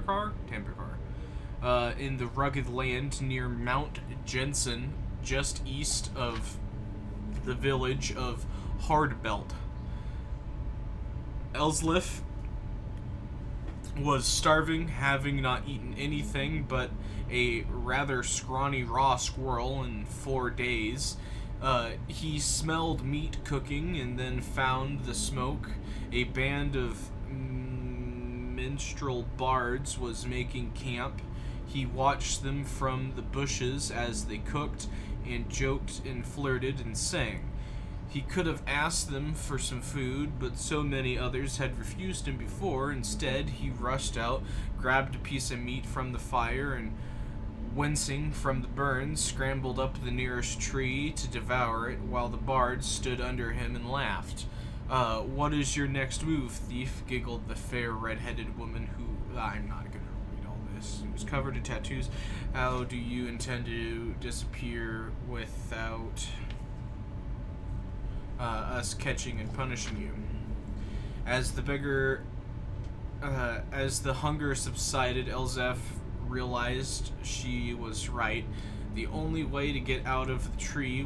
the rugged land near Mount Jensen, just east of the village of Hardbelt. Elzaph was starving, having not eaten anything but a rather scrawny raw squirrel in 4 days. He smelled meat cooking and then found the smoke. A band of minstrel bards was making camp. He watched them from the bushes as they cooked and joked and flirted and sang. He could have asked them for some food, but so many others had refused him before. Instead, he rushed out, grabbed a piece of meat from the fire, and wincing from the burns, scrambled up the nearest tree to devour it, while the bard stood under him and laughed. What is your next move, thief? Giggled the fair red-headed woman who... I'm not gonna read all this. It was covered in tattoos. How do you intend to disappear without us catching and punishing you? As the hunger subsided, Elzef realized she was right. The only way to get out of the tree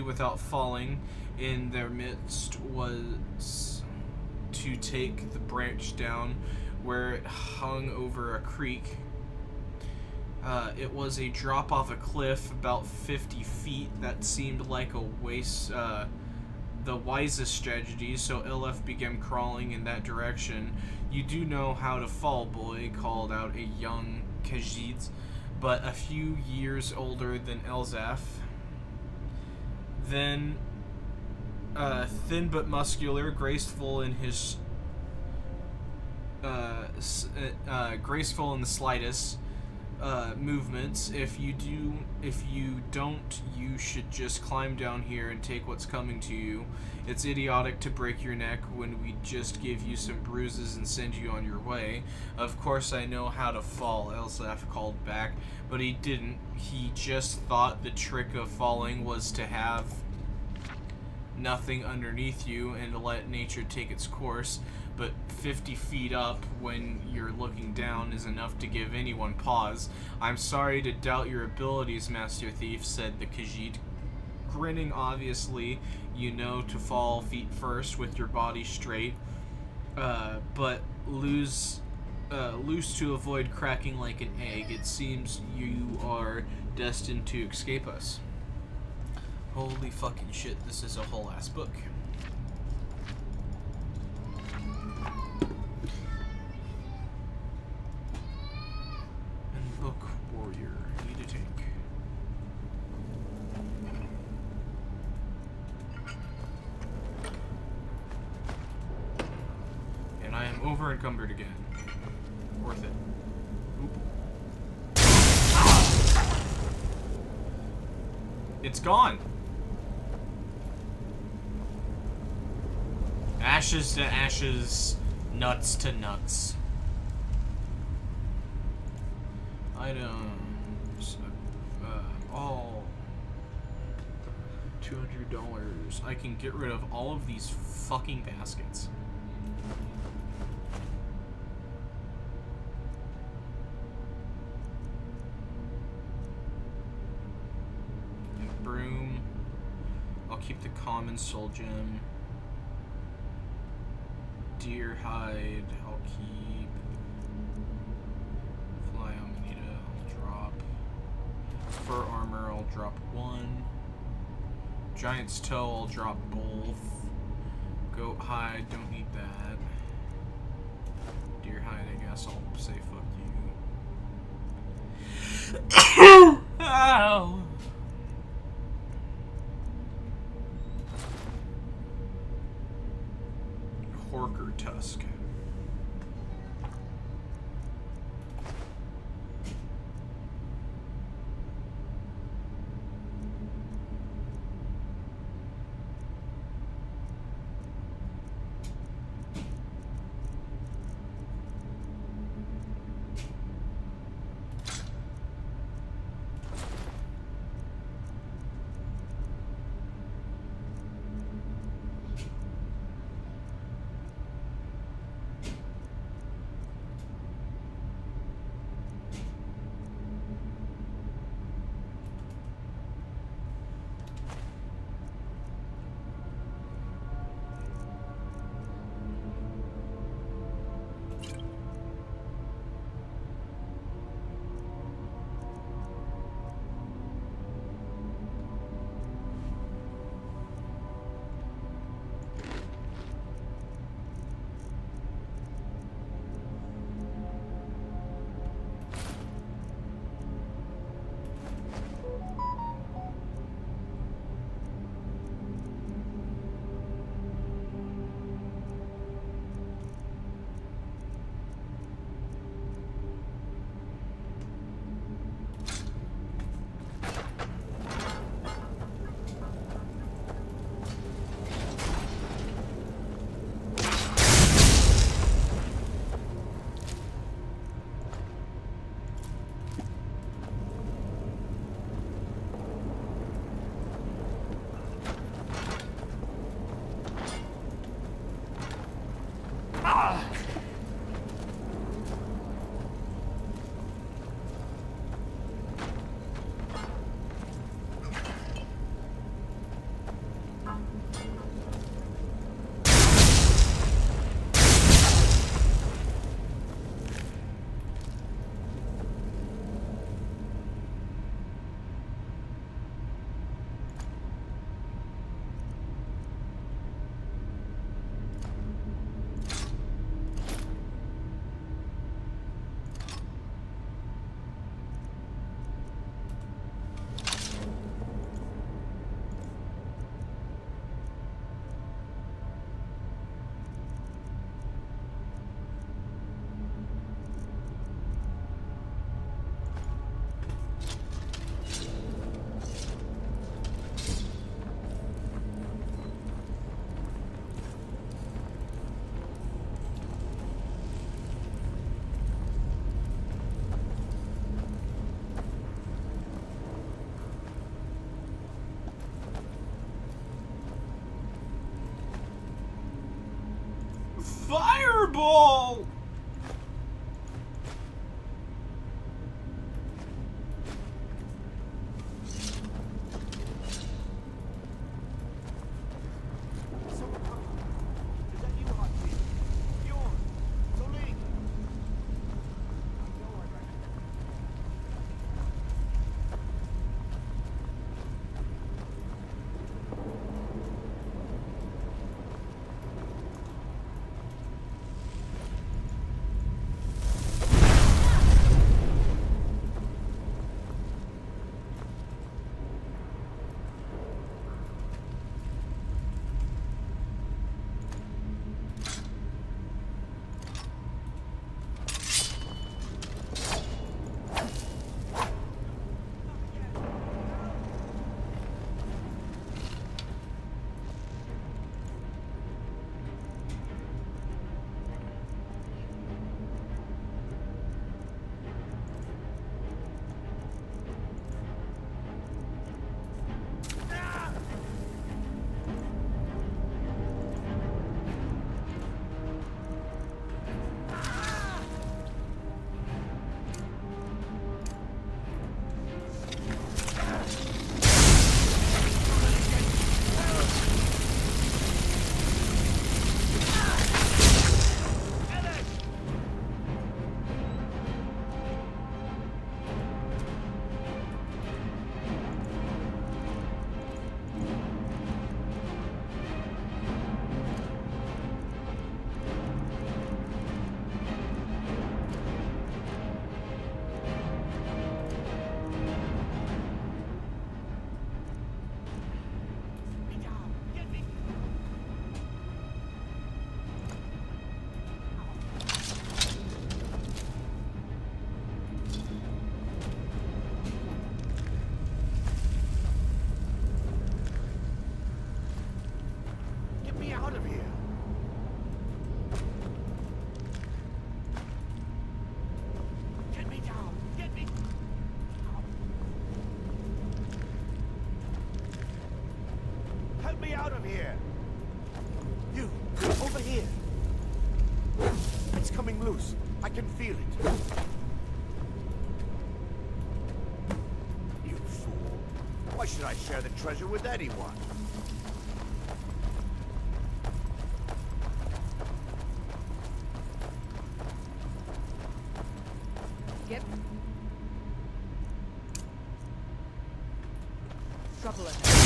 without falling in their midst was to take the branch down where it hung over a creek. It was a drop off a cliff about 50 feet that seemed like the wisest strategy, so Elef began crawling in that direction. You do know how to fall, boy, called out a young Khajiit, but a few years older than Elzaf. Then, thin but muscular, graceful in the slightest movements. If you don't, you should just climb down here and take what's coming to you. It's idiotic to break your neck when we just give you some bruises and send you on your way. Of course I know how to fall, Elzaf called back, but he didn't. He just thought the trick of falling was to have nothing underneath you and to let nature take its course. But 50 feet up when you're looking down is enough to give anyone pause. I'm sorry to doubt your abilities, Master Thief, said the Khajiit, grinning. Obviously, you know to fall feet first with your body straight, but loose to avoid cracking like an egg. It seems you are destined to escape us. Holy fucking shit, this is a whole ass book. And book warrior, need a tank. And I am over encumbered again. Worth it. Oop. It's gone. Ashes to ashes, nuts to nuts. Items. All. $200. I can get rid of all of these fucking baskets. And broom. I'll keep the common soul gem. Deer hide, I'll keep. Fly amanita, I'll drop. Fur armor, I'll drop 1. Giant's toe, I'll drop both. Goat hide, don't need that. Deer hide, I guess I'll say fuck you. Ow! Horker tusk. ball! Out of here! You, over here! It's coming loose. I can feel it. You fool. Why should I share the treasure with anyone? Get... Trouble ahead.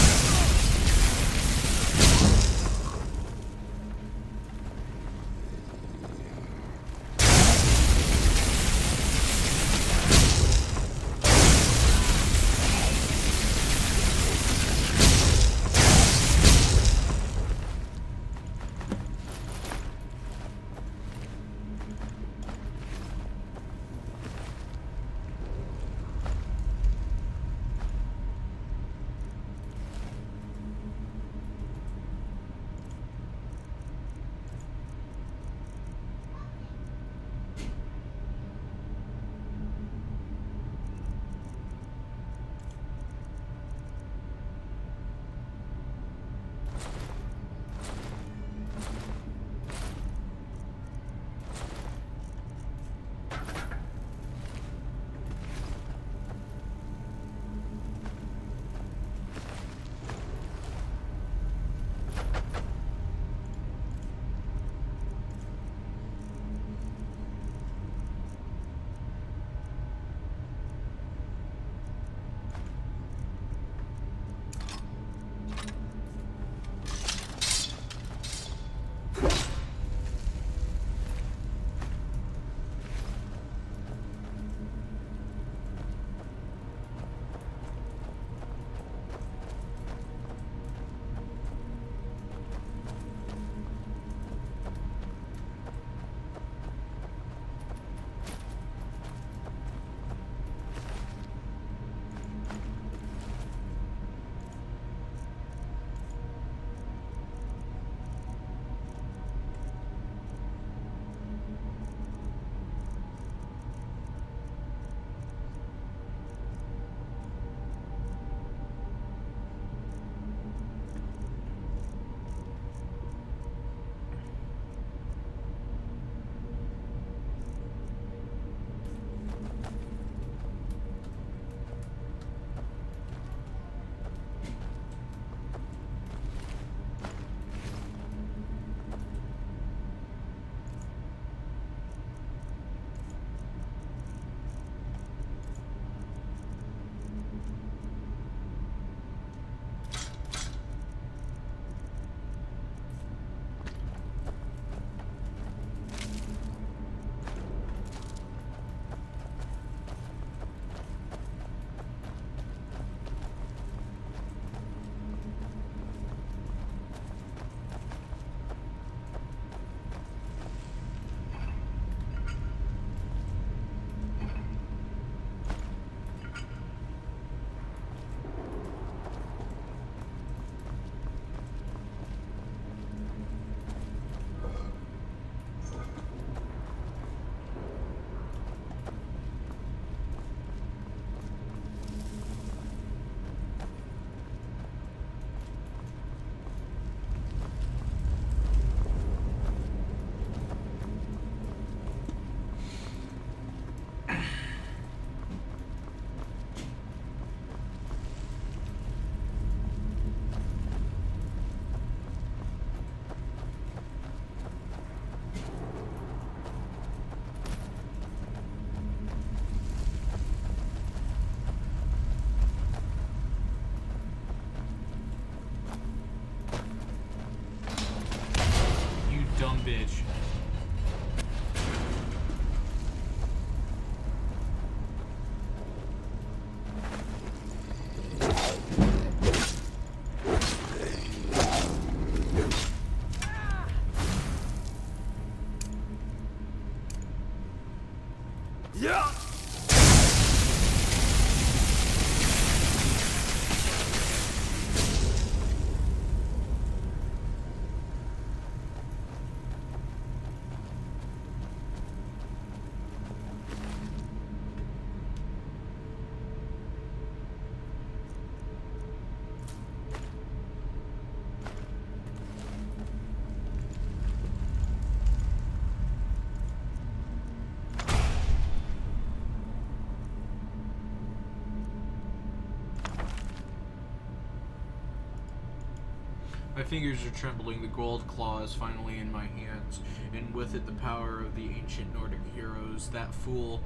My fingers are trembling. The gold claw is finally in my hands, and with it the power of the ancient Nordic heroes. That fool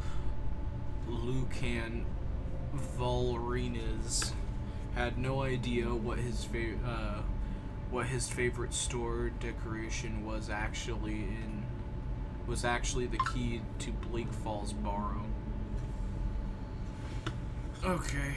Lucan Volrines had no idea what his favorite store decoration was actually the key to Bleak Falls Barrow. Okay.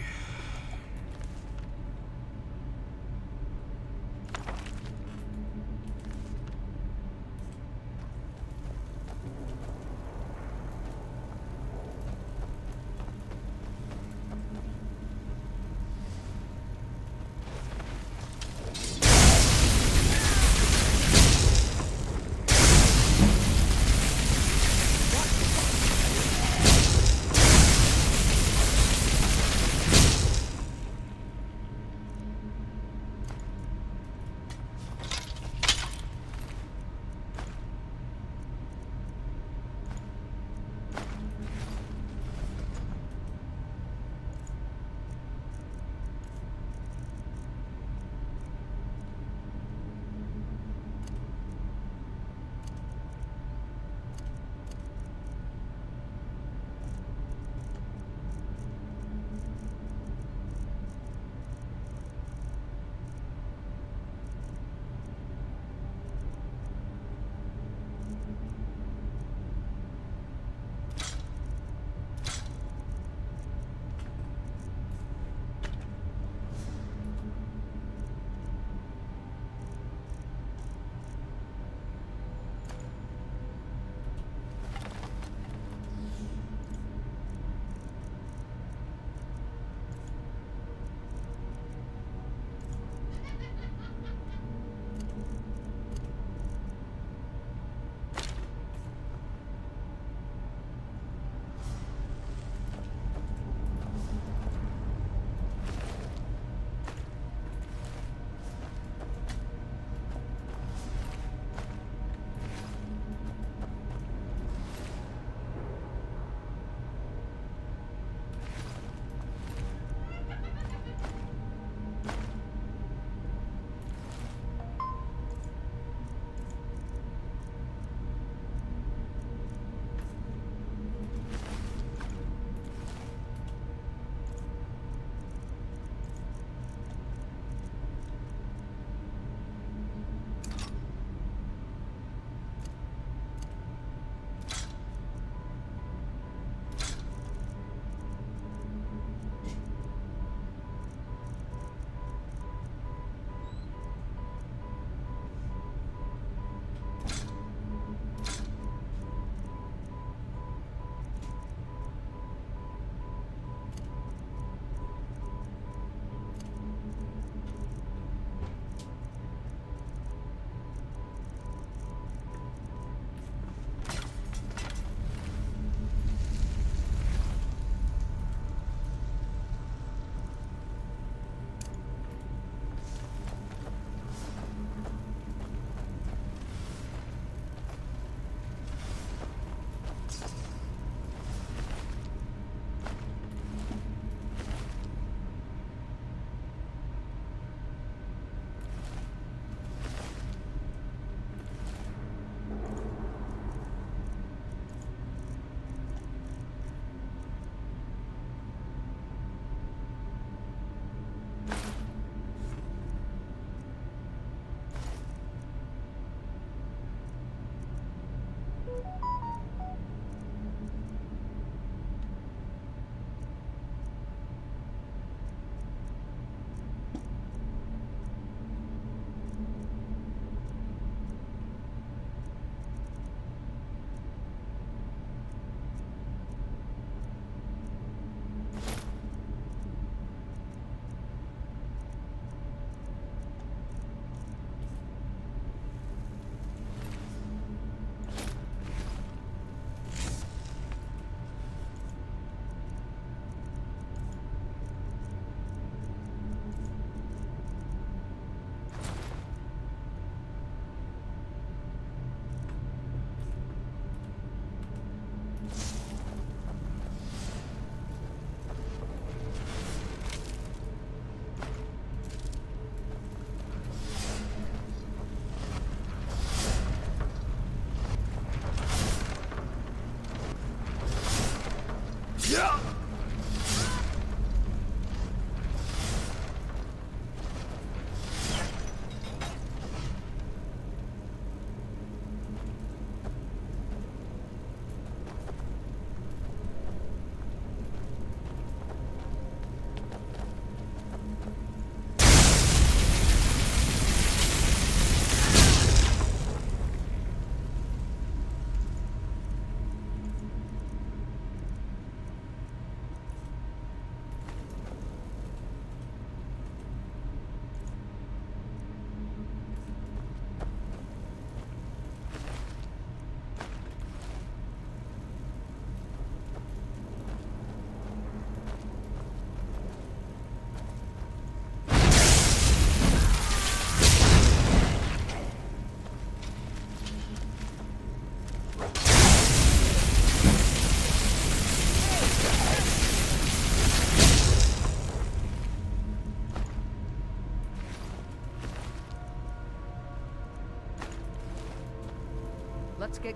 Let's get...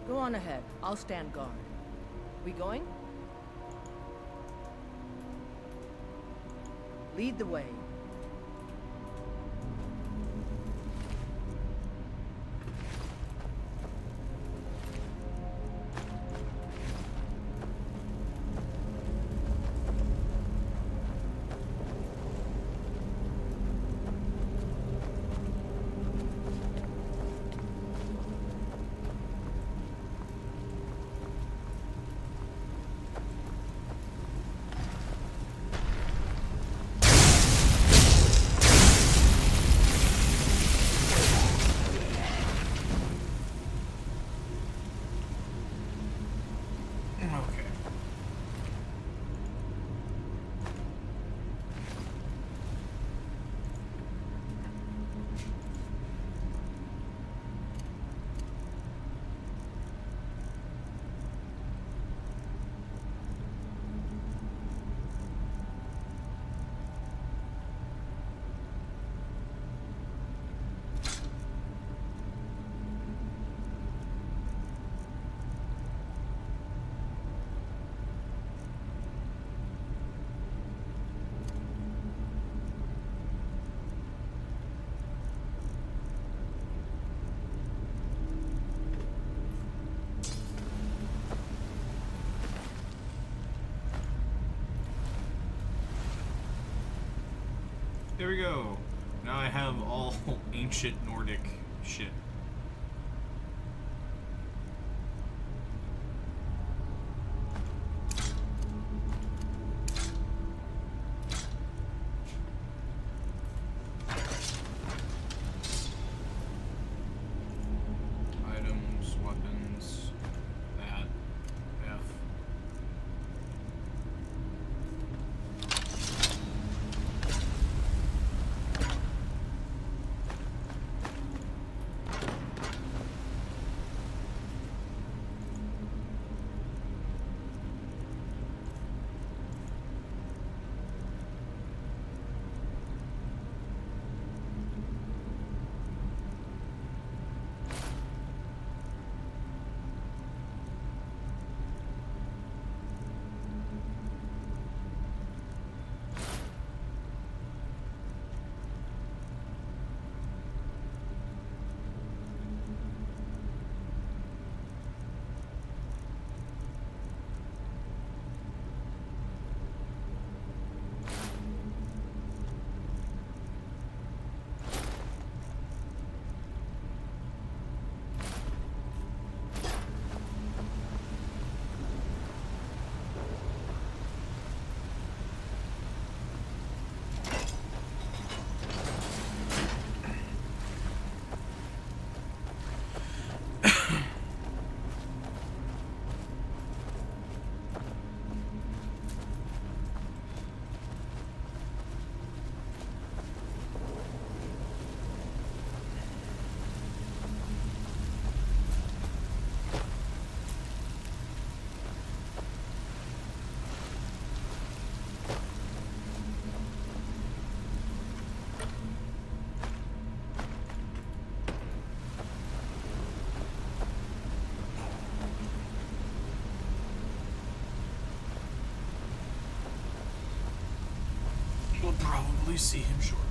Go on ahead. I'll stand guard. We going? Lead the way. There we go. Now I have all ancient Nordic shit. Items, weapons, that, F. We'll probably see him shortly.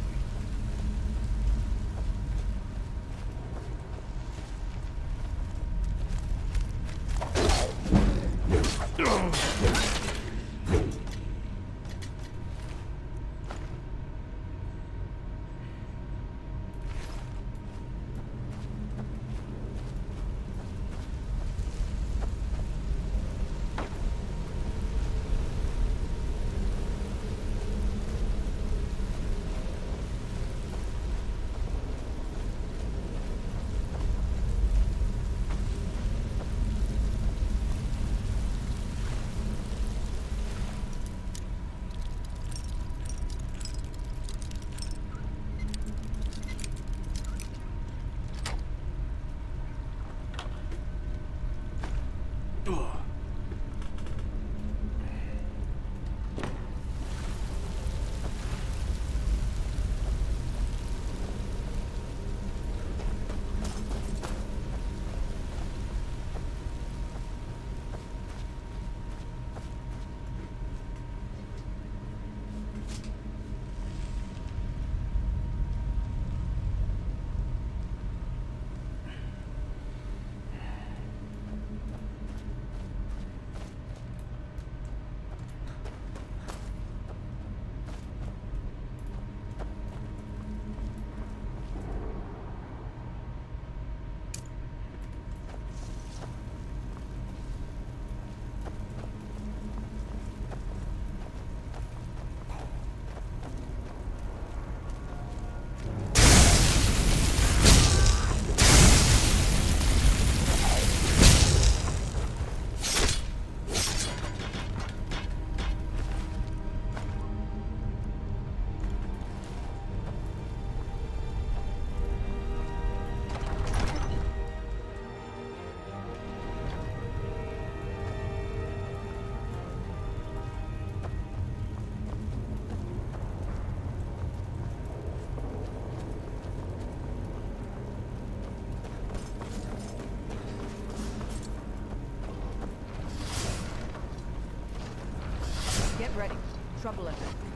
trouble ahead.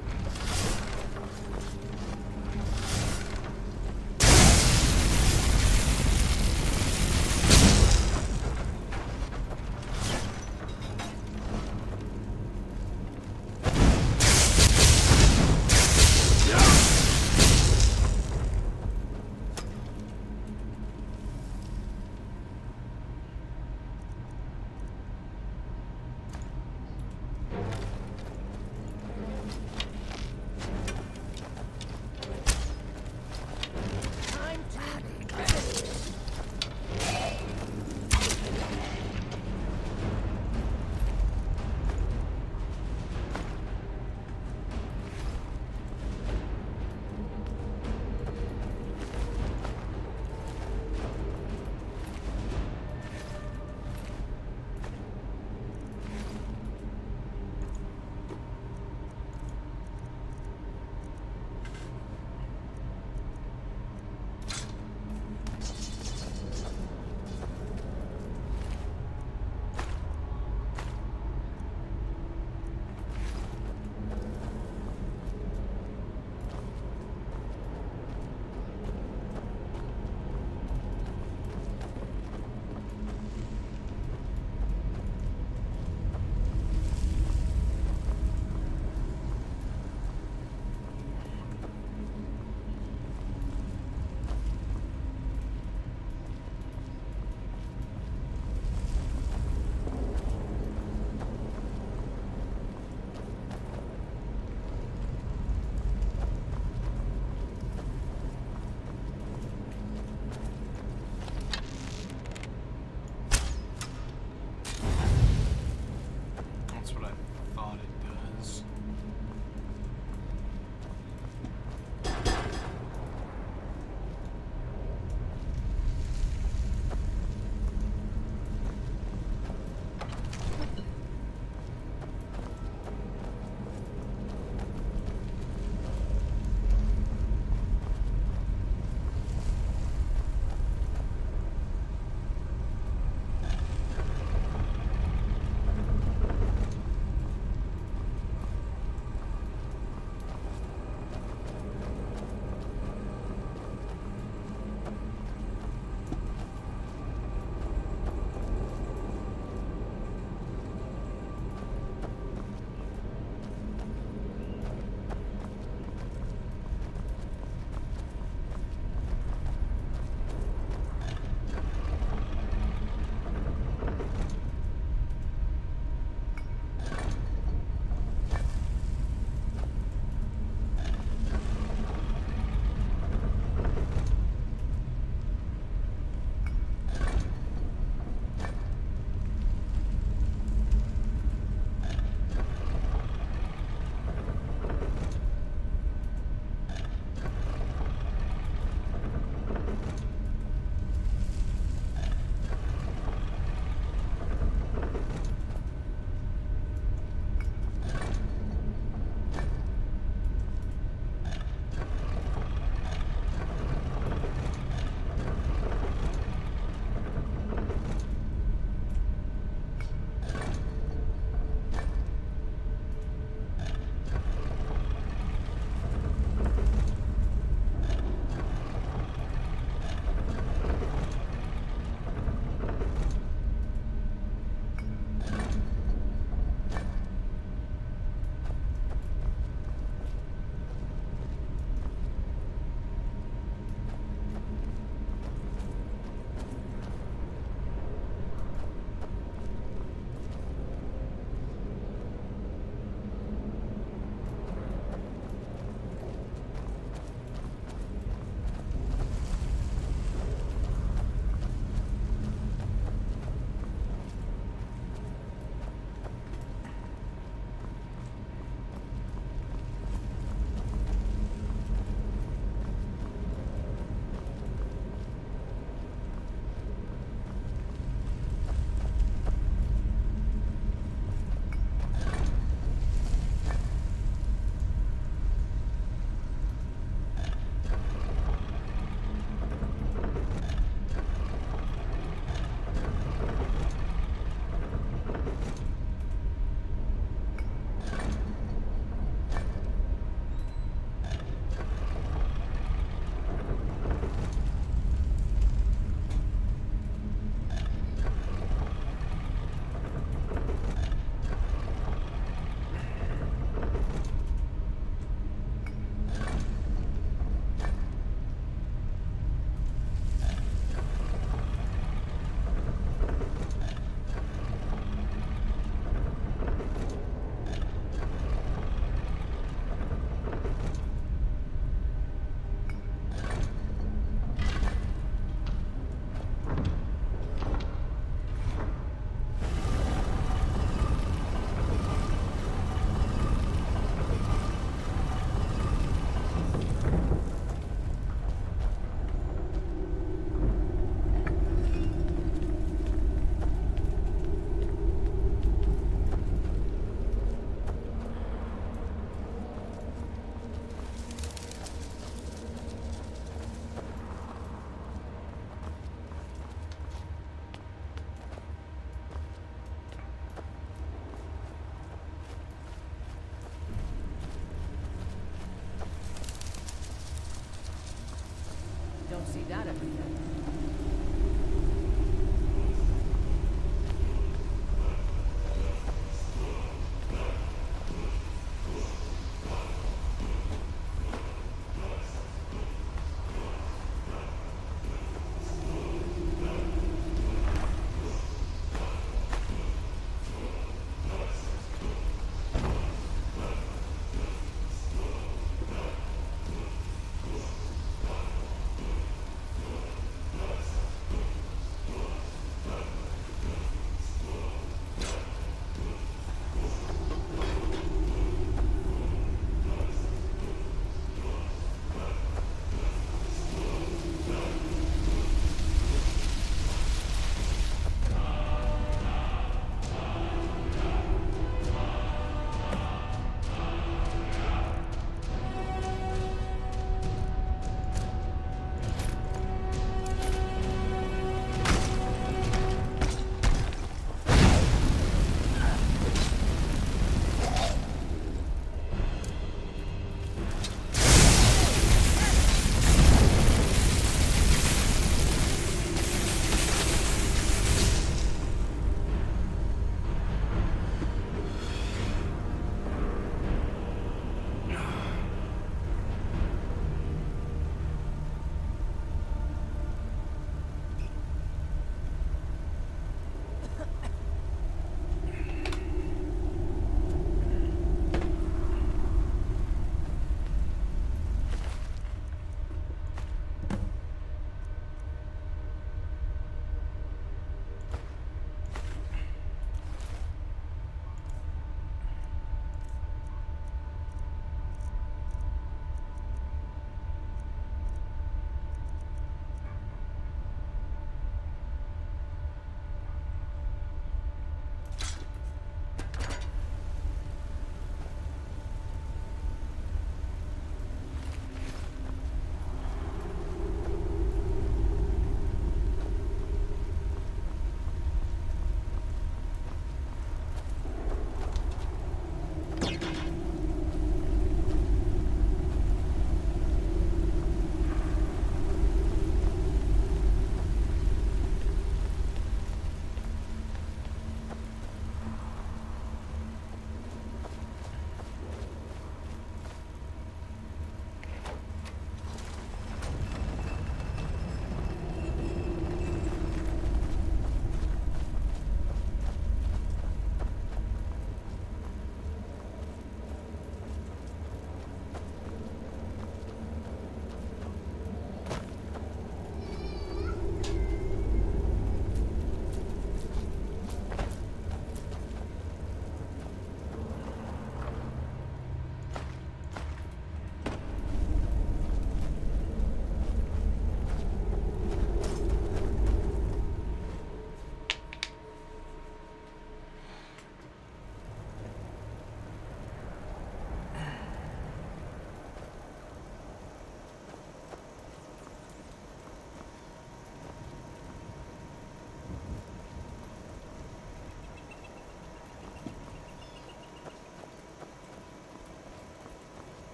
don't see that every day.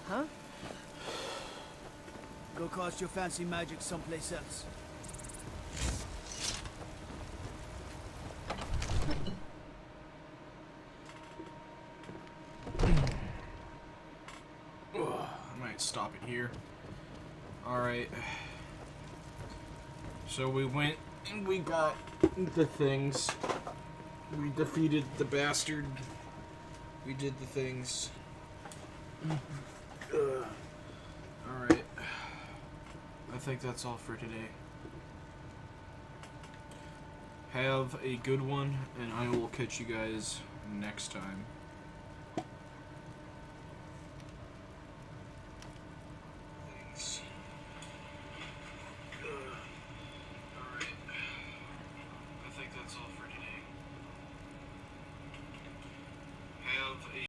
Huh? Go cast your fancy magic someplace else. I might stop it here. Alright. So we went and we got the things. We defeated the bastard. We did the things. Alright. I think that's all for today. Have a good one, and I will catch you guys next time.